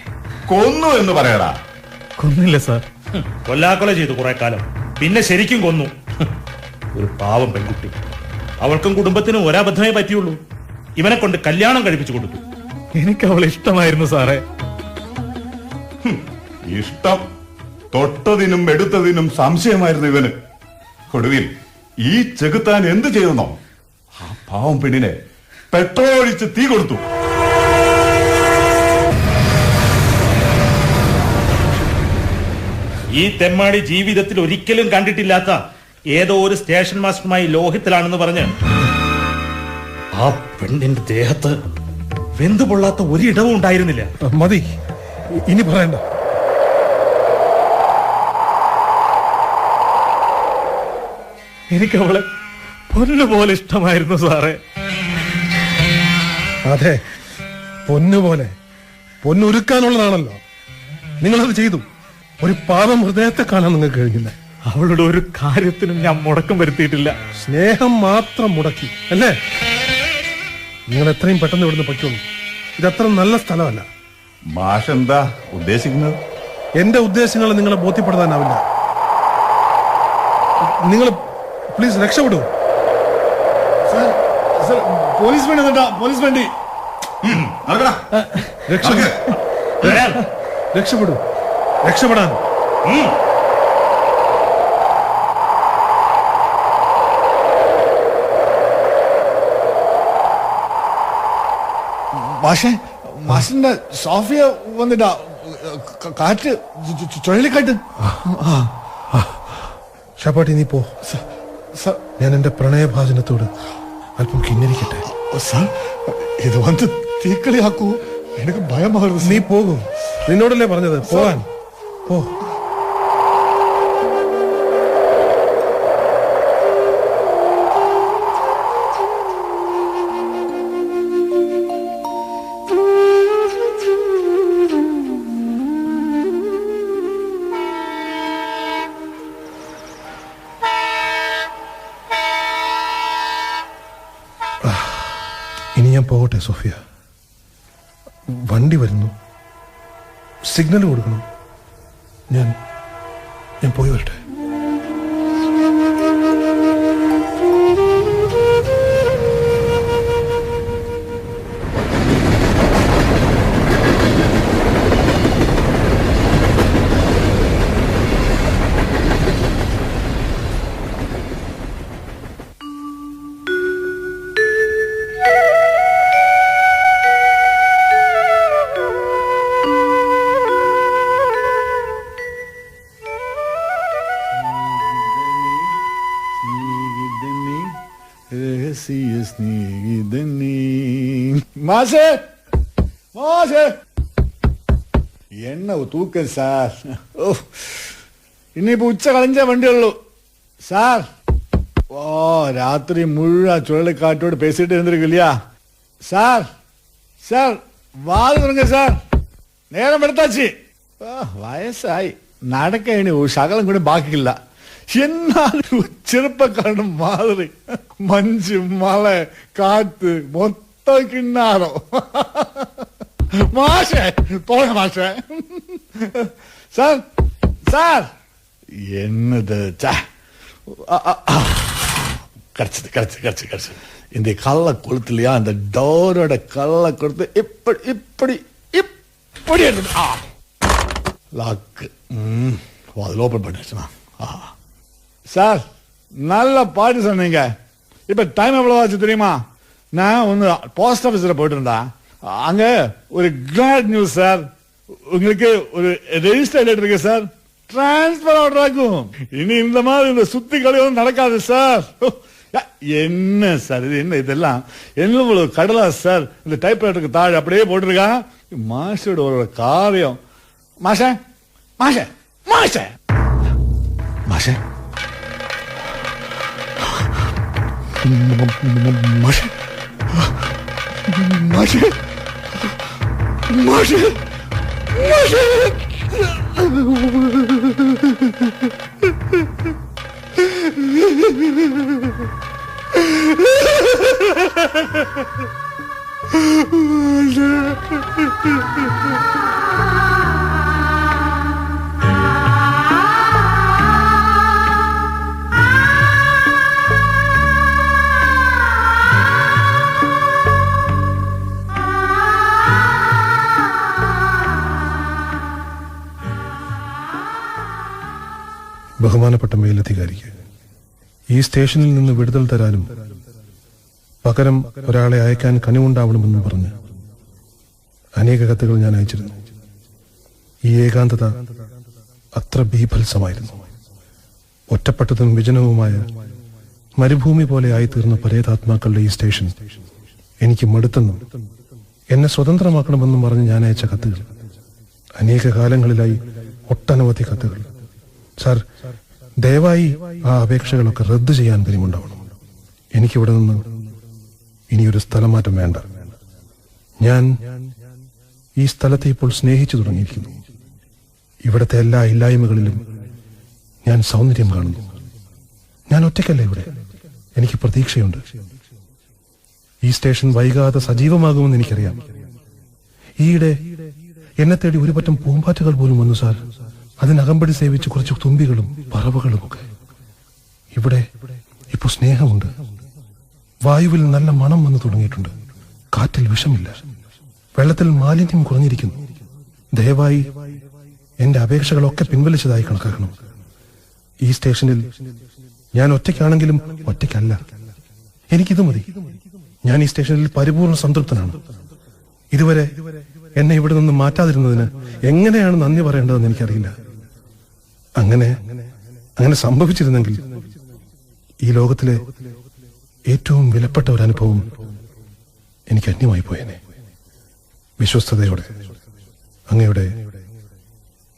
കൊന്നു എന്ന് പറയടാ. കൊന്നില്ല സാർ. കൊല്ലാക്കൊല ചെയ്തു കുറെ കാലം, പിന്നെ ശരിക്കും കൊന്നു. ഒരു പാവം പെൺകുട്ടി, അവൾക്കും കുടുംബത്തിനും ഒരബദ്ധമേ പറ്റിയുള്ളൂ. ഇവനെ കൊണ്ട് കല്യാണം കഴിപ്പിച്ചു കൊടുത്തു. എനിക്ക് അവളെ ഇഷ്ടമായിരുന്നു സാറേ. ഇഷ്ടം തൊട്ടതിനും എടുത്തതിനും സംശയമായിരുന്നു ഇവന്. ഒടുവിൽ ഈ ചെകുത്താൻ എന്ത് ചെയ്തെന്നോ? ആ പാവം പെണ്ണിനെ പെട്രോൾ ഒഴിച്ച് തീ കൊടുത്തു. ഈ തെമ്മാടി ജീവിതത്തിൽ ഒരിക്കലും കണ്ടിട്ടില്ലാത്ത ഏതോ ഒരു സ്റ്റേഷൻ മാസ്റ്ററുമായി ലോഹിത്തിലാണെന്ന് പറഞ്ഞ് ആ പെണ്ണിന്റെ ദേഹത്ത് വെന്തുപൊള്ളാത്ത ഒരിടവും ഉണ്ടായിരുന്നില്ല. മതി, ഇനി പറയണ്ട. എനിക്ക് അവളെ പൊന്നുപോലെ ഇഷ്ടമായിരുന്നു സാറേ. അതെ, പൊന്നുപോലെ. പൊന്നുരുക്കാനുള്ളതാണല്ലോ. നിങ്ങളത് ചെയ്തു. ഒരു പാപം ഹൃദയത്തെ കാണാൻ നിങ്ങൾക്ക് കഴിഞ്ഞില്ല. അവളുടെ ഒരു കാര്യത്തിനും ഞാൻ മുടക്കം വരുത്തിയിട്ടില്ല. സ്നേഹം മാത്രം മുടക്കി അല്ലേ? നിങ്ങൾ എത്രയും പെട്ടെന്ന് ഇവിടുന്ന് പൊയ്ക്കോളൂ. ഇതത്ര നല്ല സ്ഥലമല്ല. മാഷ് എന്താ ഉദ്ദേശിക്കുന്നത്? എന്റെ ഉദ്ദേശങ്ങൾ നിങ്ങളെ ബോധ്യപ്പെടുത്താനാവില്ല. നിങ്ങൾ പ്ലീസ് രക്ഷപ്പെടൂ. പോലീസ് വണ്ടി കണ്ടാ, പോലീസ് വണ്ടി. രക്ഷപ്പെടൂ, രക്ഷപ്പെടാൻ. മാഷിന്റെ സോഫിയ വന്നിട്ടാ, കാറ്റ് ചുഴലിക്കാറ്റ്. ഷാപ്പാട്ടി, നീ പോ. ഞാൻ എന്റെ പ്രണയഭാജനത്തോട് അല്പം കിന്നരിക്കട്ടെ. ഇത് വന്ന് തീക്കളിയാക്കൂ, എനിക്ക് ഭയമാകുന്നു. നീ പോകും. നിന്നോടല്ലേ പറഞ്ഞത് പോകാൻ? പോ. ഇനി ഞാൻ പോകട്ടെ സോഫിയ. വണ്ടി വരുന്നു, സിഗ്നൽ കൊടുക്കണം. ഞാൻ പോയി വരട്ടെ. പ്രിയ സ്നേഹിതനേ. മാഷേ മാഷേ എണ്ണ തൂക്കം സാർ. ഓ ഇനിയിപ്പോ ഉച്ച കളഞ്ഞ വണ്ടിയുള്ളൂ സാർ. ഓ രാത്രി മുഴുവൻ ചുഴലിക്കാറ്റോട് പേസിട്ട് ഇരുന്നിരിക്കില്ല സാർ. സാർ വാല് തുറങ്ങ സാർ, നേരം എടുത്താച്ചി. വയസ്സായി നടക്കണി ശകലം കൂടി ബാക്കിയില്ല. എന്നാലും ചെറുപ്പക്കാരൻ മാതിരി മഞ്ച് മഴ കാറ്റ് മൊത്തം കിണ്ണാറോ. മാഷേ പോയ മാഷേ. സാർ സാർ என்னது கிடைச்சது கிடைச்சது கிடைச்சது கிடைச்சது. இந்த கள்ள கொளுத்துலையா அந்த டோரோட கள்ள கொளுத்து இப்படி இப்படி இப்படி லாக்கு அதில் ஓப்பன் பண்ணிடுச்சுனா. சார் நல்ல பாட்டு சொன்னீங்க. இப்ப டைம் எவ்வளவு ஆச்சு தெரியுமா? நான் ஒன்னு போஸ்ட் ஆபீஸ்ல போயிட்டு இருந்தா அங்க ஒரு கிளாட் நியூஸ் சார். உங்களுக்கு ஒரு ரெஜிஸ்டர் லெட்டர் இருக்கு சார், டிரான்ஸ்பர் ஆர்டர் ஆகும். இனி இந்த மாதிரி இந்த சுத்தி கலையும் நடக்காது சார். என்ன சார் இது, என்ன இதெல்லாம் என்ன கடலா சார்? இந்த டைப்ரைட்டருக்கு தாழ் அப்படியே போட்டிருக்கான். மாஷோட ஒரு காரியம். மாஷ மாஷ மாஷ மாஷ மாஷ மாஷ மாஷ மாஷ. ബഹുമാനപ്പെട്ട മേലധികാരിക്ക് ഈ സ്റ്റേഷനിൽ നിന്ന് വിടുതൽ തരാനും പകരം ഒരാളെ അയക്കാൻ കനിവുണ്ടാവണമെന്നും പറഞ്ഞ് അനേക കത്തുകൾ ഞാൻ അയച്ചിരുന്നു. ഈ ഏകാന്തത അത്ര ബീഭത്സമായിരുന്നു. ഒറ്റപ്പെട്ടതും വിജനവുമായ മരുഭൂമി പോലെ ആയിത്തീർന്ന പരേതാത്മാക്കളുടെ ഈ സ്റ്റേഷൻ എനിക്ക് മടുത്തെന്നും എന്നെ സ്വതന്ത്രമാക്കണമെന്നും പറഞ്ഞ് ഞാൻ അയച്ച കത്തുകൾ, അനേക കാലങ്ങളിലായി ഒട്ടനവധി കത്തുകൾ. സാർ ദയവായി ആ അപേക്ഷകളൊക്കെ റദ്ദ് ചെയ്യാൻ കഴിയുമുണ്ടാവണം. എനിക്കിവിടെ നിന്ന് ഇനിയൊരു സ്ഥലമാറ്റം വേണ്ട. ഞാൻ ഈ സ്ഥലത്തെ ഇപ്പോൾ സ്നേഹിച്ചു തുടങ്ങിയിരിക്കുന്നു. ഇവിടുത്തെ എല്ലാ ഇല്ലായ്മകളിലും ഞാൻ സൗന്ദര്യം കാണുന്നു. ഞാൻ ഒറ്റയ്ക്കല്ല ഇവിടെ, എനിക്ക് പ്രതീക്ഷയുണ്ട്. ഈ സ്റ്റേഷൻ വൈകാതെ സജീവമാകുമെന്ന് എനിക്കറിയാം. ഈയിടെ എന്നെ തേടി ഒരു പറ്റം പൂമ്പാറ്റകൾ പോലും വന്നു സാർ. അതിനകമ്പടി സേവിച്ച് കുറച്ച് തുമ്പികളും പറവകളുമൊക്കെ. ഇവിടെ ഇപ്പൊ സ്നേഹമുണ്ട്. വായുവിൽ നല്ല മണം വന്നു തുടങ്ങിയിട്ടുണ്ട്. കാറ്റിൽ വിഷമില്ല. വെള്ളത്തിൽ മാലിന്യം കുറഞ്ഞിരിക്കുന്നു. ദയവായി എന്റെ അപേക്ഷകളൊക്കെ പിൻവലിച്ചതായി കണക്കാക്കണം. ഈ സ്റ്റേഷനിൽ ഞാൻ ഒറ്റയ്ക്കാണെങ്കിലും ഒറ്റയ്ക്കല്ല. എനിക്കിത് മതി. ഞാൻ ഈ സ്റ്റേഷനിൽ പരിപൂർണ സംതൃപ്തനാണ്. ഇതുവരെ എന്നെ ഇവിടെ നിന്ന് മാറ്റാതിരുന്നതിന് എങ്ങനെയാണ് നന്ദി പറയേണ്ടതെന്ന് എനിക്കറിയില്ല. അങ്ങനെ സംഭവിച്ചിരുന്നെങ്കിൽ ഈ ലോകത്തിലെ ഏറ്റവും വിലപ്പെട്ട ഒരു അനുഭവം എനിക്ക് അന്യമായി പോയേനെ. വിശ്വസ്തയോടെ അങ്ങയുടെ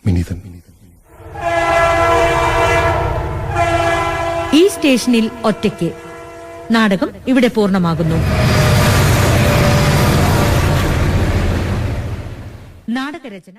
വിനീതൻ. ഈ സ്റ്റേഷനിൽ ഒറ്റയ്ക്ക് നാടകം ഇവിടെ പൂർണ്ണമാകുന്നു. നാടകരചന